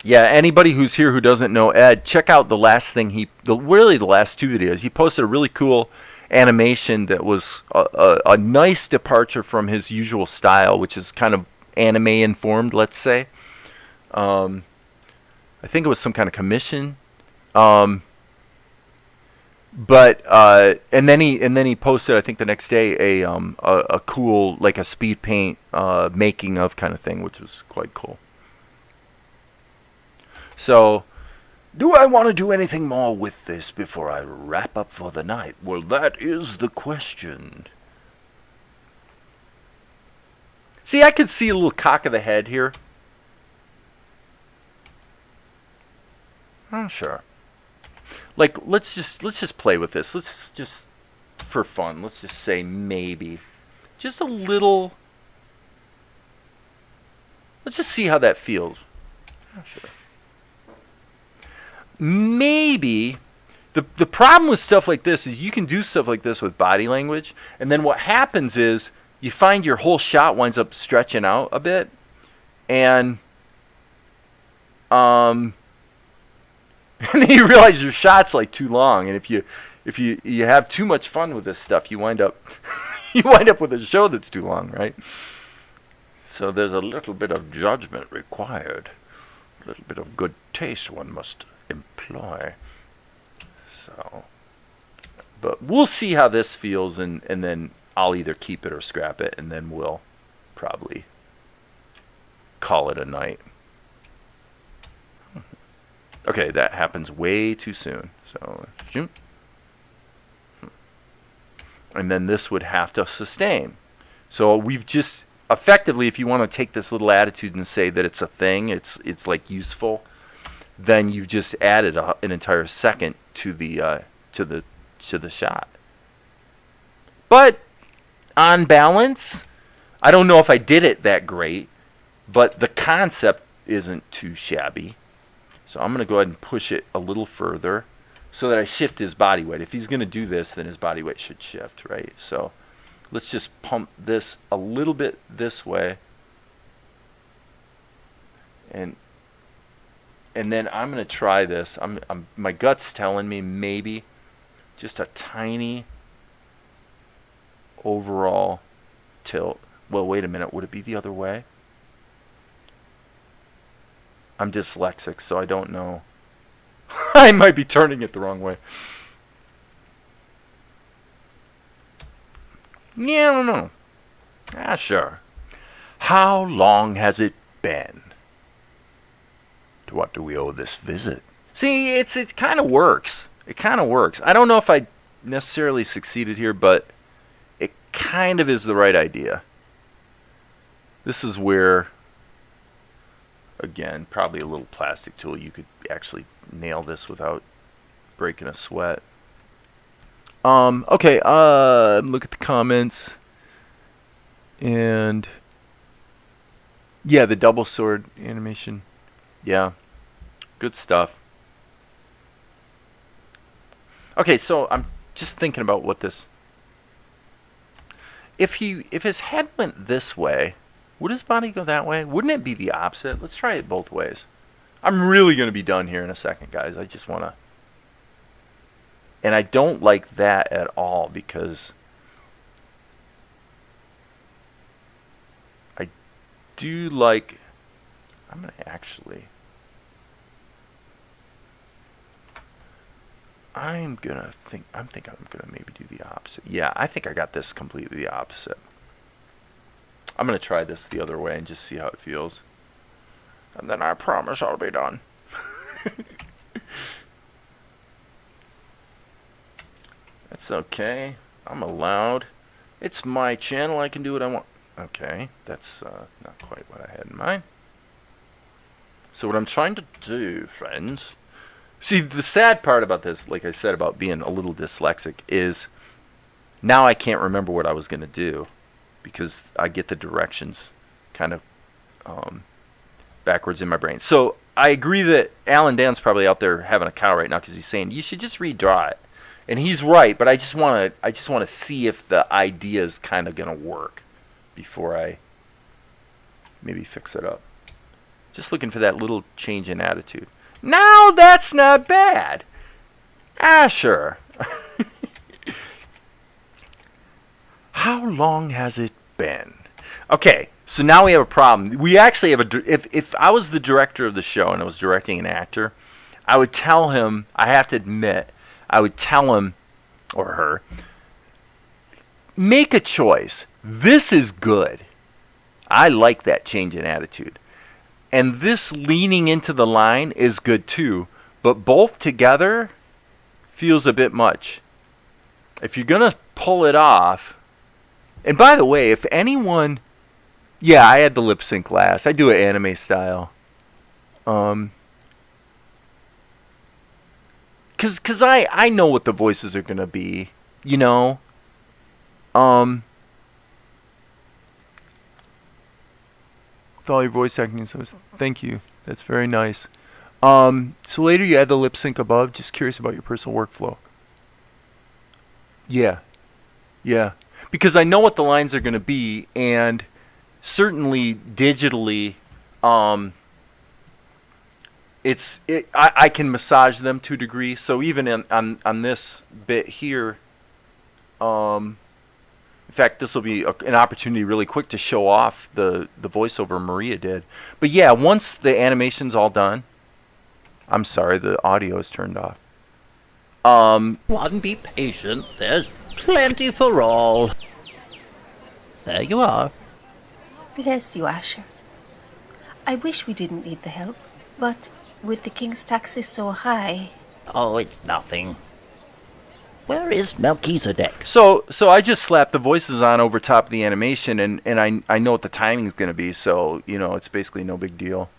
Yeah, anybody who's here who doesn't know Ed, check out the last thing really the last two videos. He posted a really cool animation that was a nice departure from his usual style, which is kind of anime informed, let's say. I think it was some kind of commission. But and then he posted, I think the next day, a cool, like a speed paint making of kind of thing, which was quite cool. So, do I want to do anything more with this before I wrap up for the night? Well, that is the question. See, I could see a little cock of the head here. Oh, sure. Like, let's just play with this. Let's just, for fun, let's just say maybe. Just a little. Let's just see how that feels. Oh, sure. Maybe the problem with stuff like this is you can do stuff like this with body language, and then what happens is you find your whole shot winds up stretching out a bit, and and then you realize your shot's like too long, and if you have too much fun with this stuff, you wind up with a show that's too long, right? So there's a little bit of judgment required, a little bit of good taste one must employ. So, but we'll see how this feels, and then I'll either keep it or scrap it, and then we'll probably call it a night. Okay, that happens way too soon. So, and then this would have to sustain. So we've just effectively, if you want to take this little attitude and say that it's a thing, it's like useful, then you just added an entire second to the shot. But on balance, I don't know if I did it that great, but the concept isn't too shabby. So I'm going to go ahead and push it a little further so that I shift his body weight. If he's going to do this, then his body weight should shift, right? So let's just pump this a little bit this way. And then I'm going to try this. My gut's telling me maybe just a tiny overall tilt. Well, wait a minute. Would it be the other way? I'm dyslexic, so I don't know. I might be turning it the wrong way. Yeah, I don't know. Ah, sure. How long has it been? To what do we owe this visit? See, it kind of works. It kind of works. I don't know if I necessarily succeeded here, but it kind of is the right idea. This is where, again, probably a little plastic tool. You could actually nail this without breaking a sweat. Okay, look at the comments. And yeah, the double sword animation. Yeah, good stuff. Okay, so I'm just thinking about what this. If his head went this way, would his body go that way? Wouldn't it be the opposite? Let's try it both ways. I'm really going to be done here in a second, guys. I just want to. And I don't like that at all because I do like. I'm going to actually. I'm thinking I'm gonna maybe do the opposite. Yeah, I think I got this completely the opposite. I'm gonna try this the other way and just see how it feels. And then I promise I'll be done. That's okay. I'm allowed. It's my channel. I can do what I want. Okay, that's not quite what I had in mind. So what I'm trying to do, friends. See, the sad part about this, like I said, about being a little dyslexic, is now I can't remember what I was going to do because I get the directions kind of backwards in my brain. So I agree that Alan Dan's probably out there having a cow right now because he's saying, you should just redraw it. And he's right, but I just want to see if the idea is kind of going to work before I maybe fix it up. Just looking for that little change in attitude. Now that's not bad. Asher. How long has it been? Okay, so now we have a problem. We actually have if I was the director of the show and I was directing an actor, I would tell him, I have to admit, I would tell him or her, make a choice. This is good. I like that change in attitude. And this leaning into the line is good too, but both together feels a bit much. If you're going to pull it off, and by the way, if anyone, yeah, I had the lip sync last. I do it anime style. Cause I know what the voices are gonna be, you know. With all your voice acting, so thank you. That's very nice. So later you add the lip sync above. Just curious about your personal workflow. Yeah. Because I know what the lines are gonna be, and certainly digitally, I can massage them to a degree. So even on this bit here, in fact, this will be an opportunity really quick to show off the voiceover Maria did. But yeah, once the animation's all done, I'm sorry, the audio is turned off. One, be patient. There's plenty for all. There you are. Bless you, Asher. I wish we didn't need the help, but with the king's taxes so high... Oh, it's nothing. Where is Melchizedek? So I just slapped the voices on over top of the animation, and I know what the timing's going to be, so, you know, it's basically no big deal.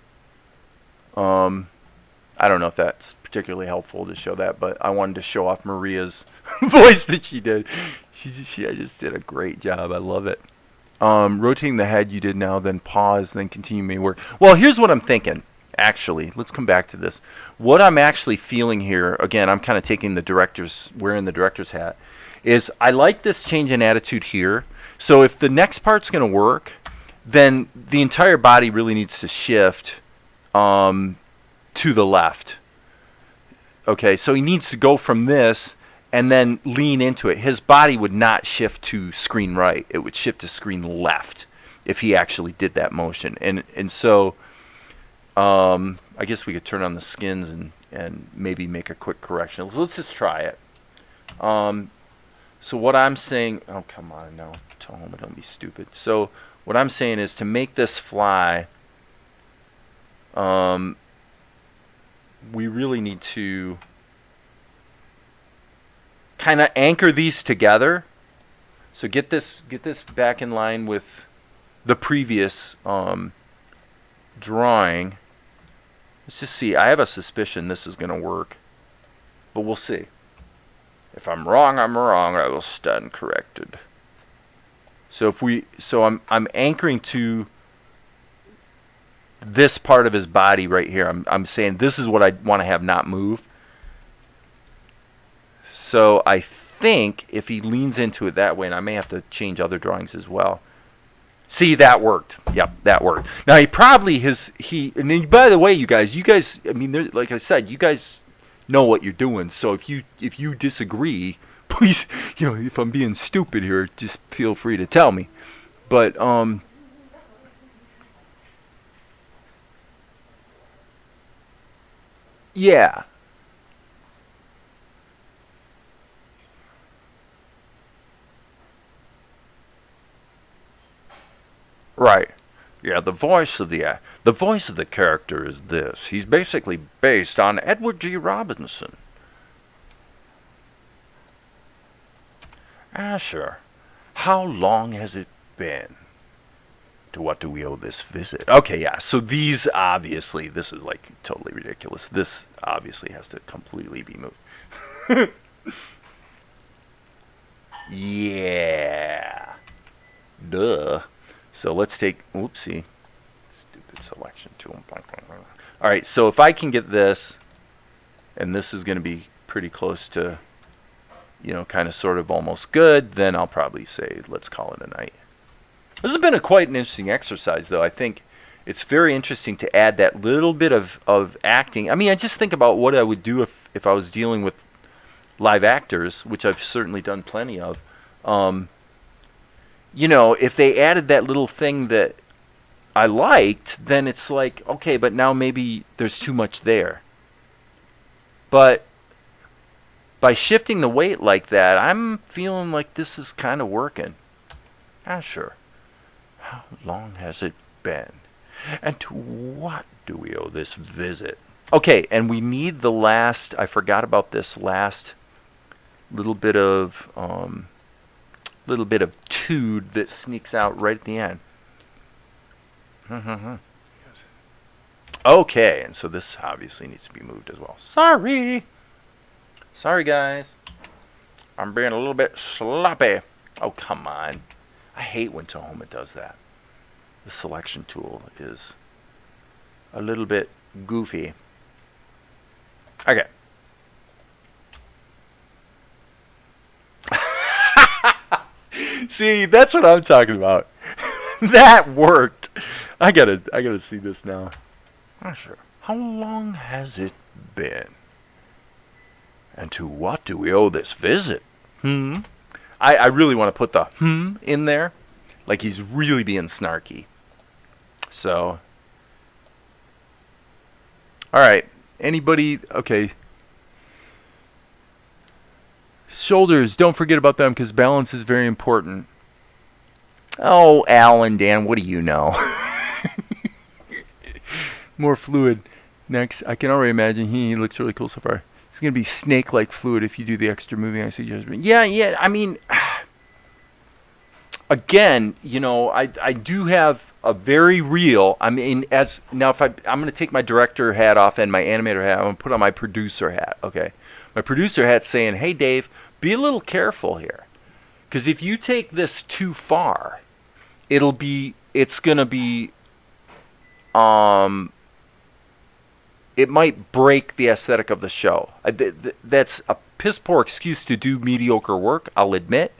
I don't know if that's particularly helpful to show that, but I wanted to show off Maria's voice that she did. She just did a great job. I love it. Rotating the head you did now, then pause, then continue may work. Well, here's what I'm thinking. Actually, let's come back to this. What I'm actually feeling here, again, I'm kind of taking wearing the director's hat, is I like this change in attitude here. So if the next part's going to work, then the entire body really needs to shift to the left. Okay, so he needs to go from this and then lean into it. His body would not shift to screen right. It would shift to screen left if he actually did that motion. And so I guess we could turn on the skins and maybe make a quick correction. So let's just try it. So what I'm saying, oh, come on, no, Tahoma, don't be stupid. So what I'm saying is to make this fly, we really need to kind of anchor these together. So get this back in line with the previous drawing. Let's just see. I have a suspicion this is going to work, but we'll see. If I'm wrong, I'm wrong. I will stand corrected. So I'm anchoring to this part of his body right here. I'm saying this is what I want to have not move. So I think if he leans into it that way, and I may have to change other drawings as well. See, that worked. Yep, that worked. Now he probably and then, by the way, you guys, I mean, like I said, you guys know what you're doing. So if you disagree, please, you know, if I'm being stupid here, just feel free to tell me. But yeah. Right. Yeah, the voice of the character is this. He's basically based on Edward G. Robinson. Asher, how long has it been? To what do we owe this visit? Okay, yeah. So these obviously, this is like totally ridiculous. This obviously has to completely be moved. Yeah. Duh. So let's take, oopsie, stupid selection tool. All right, so if I can get this, and this is going to be pretty close to kind of sort of almost good, then I'll probably say let's call it a night. This has been quite an interesting exercise, though. I think it's very interesting to add that little bit of acting. I mean, I just think about what I would do if I was dealing with live actors, which I've certainly done plenty of. If they added that little thing that I liked, then it's like, okay, but now maybe there's too much there. But by shifting the weight like that, I'm feeling like this is kind of working. Sure. How long has it been? And to what do we owe this visit? Okay, and we need the last, I forgot about this last little bit of tood that sneaks out right at the end. Okay, and so this obviously needs to be moved as well. Sorry guys, I'm being a little bit sloppy. Oh, come on. I hate when Tahoma does that. The selection tool is a little bit goofy. Okay. See, that's what I'm talking about. That worked. I gotta see this now. Sure. How long has it been? And to what do we owe this visit? I really want to put the in there. Like he's really being snarky. So. Alright. Anybody? Okay. Shoulders. Don't forget about them because balance is very important. Oh, Al and Dan, what do you know? More fluid. Next. I can already imagine he looks really cool so far. It's going to be snake-like fluid if you do the extra moving I suggest. Yeah, I mean, again, I do have a very real, I'm going to take my director hat off and my animator hat, I'm going to put on my producer hat, okay? My producer hat's saying, hey, Dave, be a little careful here. Because if you take this too far, it's going to be, it might break the aesthetic of the show. That's a piss poor excuse to do mediocre work, I'll admit,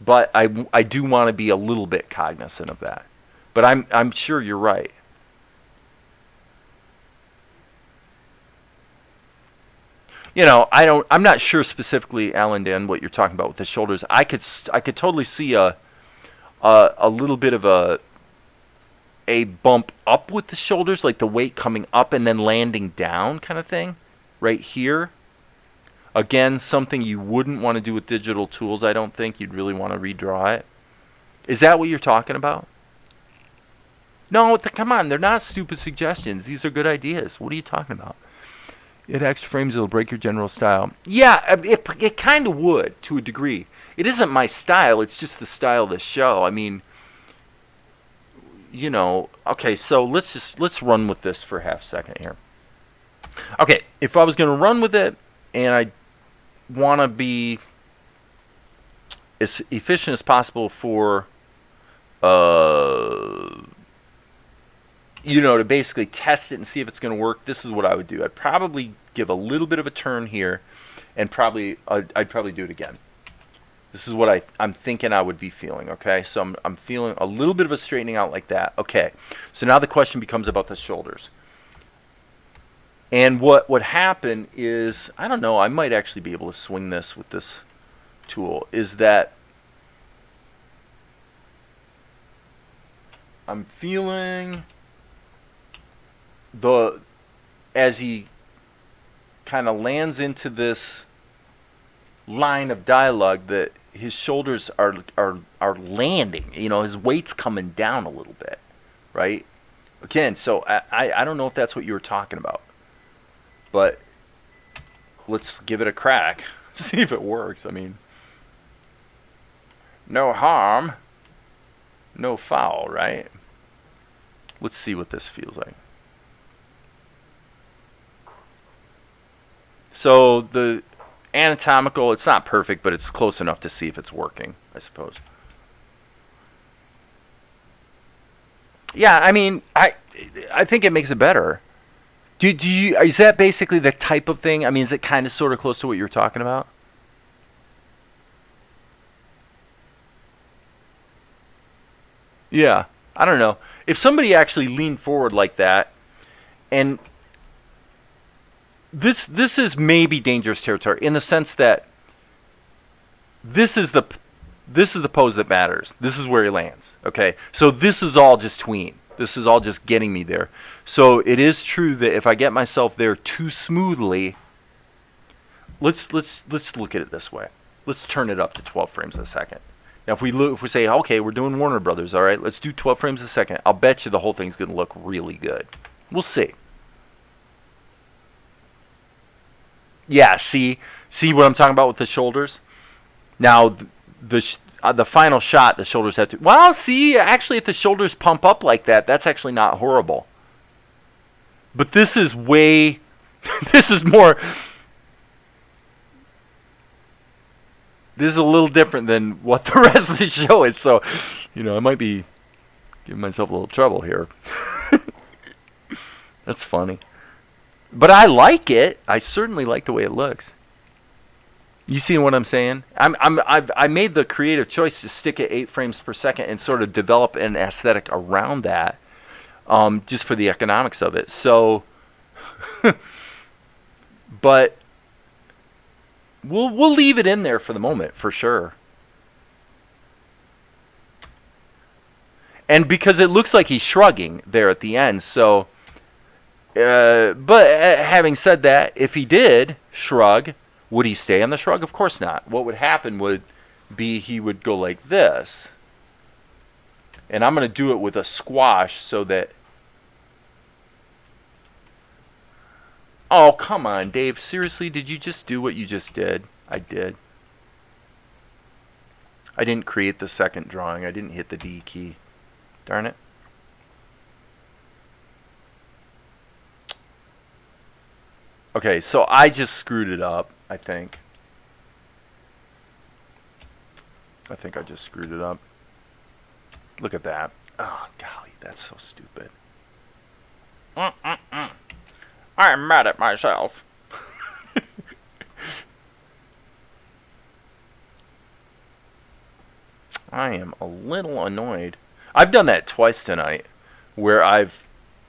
but I do want to be a little bit cognizant of that. But I'm sure you're right. I'm not sure specifically, Alan Dan, what you're talking about with the shoulders. I could totally see a little bit of a bump up with the shoulders, like the weight coming up and then landing down kind of thing, right here. Again, something you wouldn't want to do with digital tools, I don't think. You'd really want to redraw it. Is that what you're talking about? No, come on, they're not stupid suggestions. These are good ideas. What are you talking about? It extra frames, it'll break your general style. Yeah, it kind of would, to a degree. It isn't my style, it's just the style of the show. I mean, okay, so let's run with this for half a second here. Okay, if I was going to run with it and I want to be as efficient as possible for to basically test it and see if it's going to work, this is what I would do. I'd probably give a little bit of a turn here and I'd probably do it again. This is what I'm thinking I would be feeling, okay? So I'm feeling a little bit of a straightening out like that. Okay, so now the question becomes about the shoulders. And what would happen is, I don't know, I might actually be able to swing this with this tool, is that I'm feeling as he kind of lands into this line of dialogue that his shoulders are landing, his weight's coming down a little bit, right? Again, so I don't know if that's what you were talking about, but let's give it a crack, see if it works. I mean, no harm, no foul, right? Let's see what this feels like. So the anatomical, it's not perfect, but it's close enough to see if it's working, I suppose. Yeah, I mean, I think it makes it better. Is that basically the type of thing? I mean, is it kind of sort of close to what you were talking about? Yeah, I don't know. If somebody actually leaned forward like that, and this is maybe dangerous territory in the sense that this is the pose that matters. This is where he lands. Okay, so this is all just tween. This is all just getting me there. So it is true that if I get myself there too smoothly, let's look at it this way. Let's turn it up to 12 frames a second. Now, if we say, okay, we're doing Warner Brothers, all right, let's do 12 frames a second. I'll bet you the whole thing's going to look really good. We'll see. Yeah, see what I'm talking about with the shoulders? Now, the final shot, the shoulders have to... Well, see, actually, if the shoulders pump up like that, that's actually not horrible. But this is way... this is more... This is a little different than what the rest of the show is, so, I might be giving myself a little trouble here. That's funny. But I like it. I certainly like the way it looks. You see what I'm saying? I made the creative choice to stick at 8 frames per second and sort of develop an aesthetic around that, just for the economics of it. So, but we'll leave it in there for the moment, for sure. And because it looks like he's shrugging there at the end, so... but having said that, if he did shrug, would he stay on the shrug? Of course not. What would happen would be he would go like this. And I'm going to do it with a squash so that... Oh, come on, Dave. Seriously, did you just do what you just did? I did. I didn't create the second drawing. I didn't hit the D key. Darn it. Okay, so I just screwed it up, I think. I think I just screwed it up. Look at that. Oh, golly, that's so stupid. I'm mad at myself. I am a little annoyed. I've done that twice tonight, where I've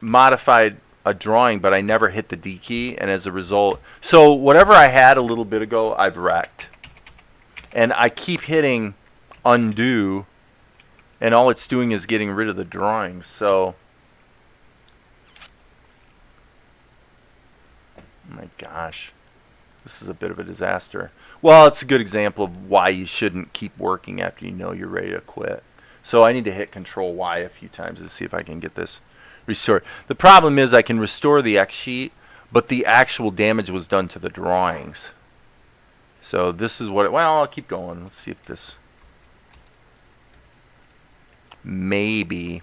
modified a drawing, but I never hit the D key, and as a result, so whatever I had a little bit ago, I've wrecked. And I keep hitting undo, and all it's doing is getting rid of the drawing, so... Oh my gosh. This is a bit of a disaster. Well, it's a good example of why you shouldn't keep working after you know you're ready to quit. So I need to hit Control Y a few times to see if I can get this restored. The problem is I can restore the X sheet, but the actual damage was done to the drawings. So this is what it... Well, I'll keep going. Let's see if this... Maybe...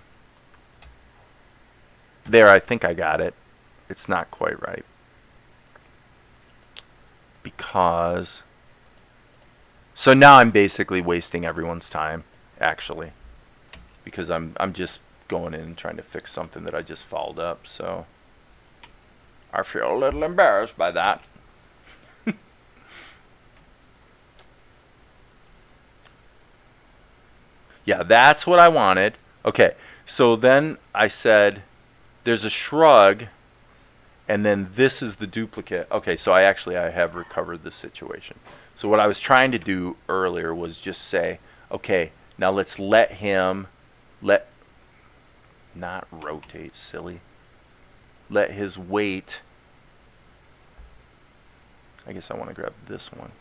There, I think I got it. It's not quite right. Because... So now I'm basically wasting everyone's time, actually. Because I'm just going in and trying to fix something that I just fouled up, so... I feel a little embarrassed by that. Yeah, that's what I wanted. Okay, so then I said, there's a shrug, and then this is the duplicate. Okay, so I have recovered the situation. So what I was trying to do earlier was just say, okay, now let's let him, not rotate, silly. Let his weight, I guess I want to grab this one,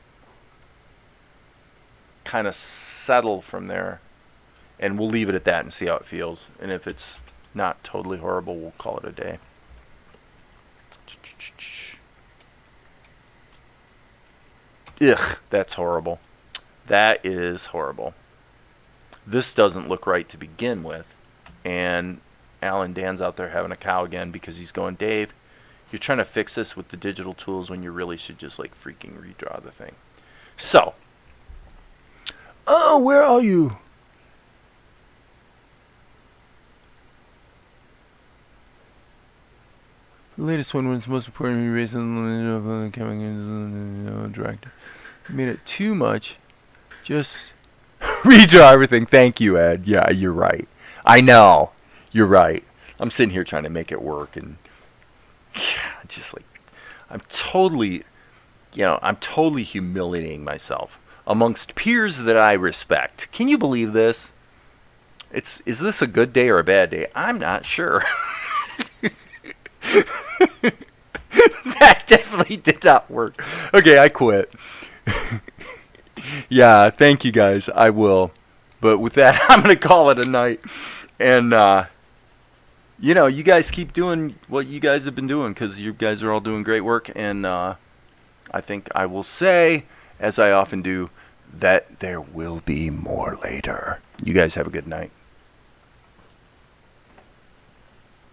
kind of settle from there. And we'll leave it at that and see how it feels. And if it's not totally horrible, we'll call it a day. Ugh, that's horrible. That is horrible. This doesn't look right to begin with. And Alan Dan's out there having a cow again because he's going, Dave, you're trying to fix this with the digital tools when you really should just like freaking redraw the thing. So. Oh, where are you? The latest one was most important reason coming in director. Made it too much. Just redraw everything. Thank you, Ed. Yeah, you're right. I know. You're right. I'm sitting here trying to make it work, and just like I'm totally, I'm totally humiliating myself amongst peers that I respect. Can you believe this? Is this a good day or a bad day? I'm not sure. That definitely did not work. Okay, I quit. Yeah, thank you guys. I will. But with that, I'm going to call it a night. And, you guys keep doing what you guys have been doing because you guys are all doing great work. And I think I will say, as I often do, that there will be more later. You guys have a good night.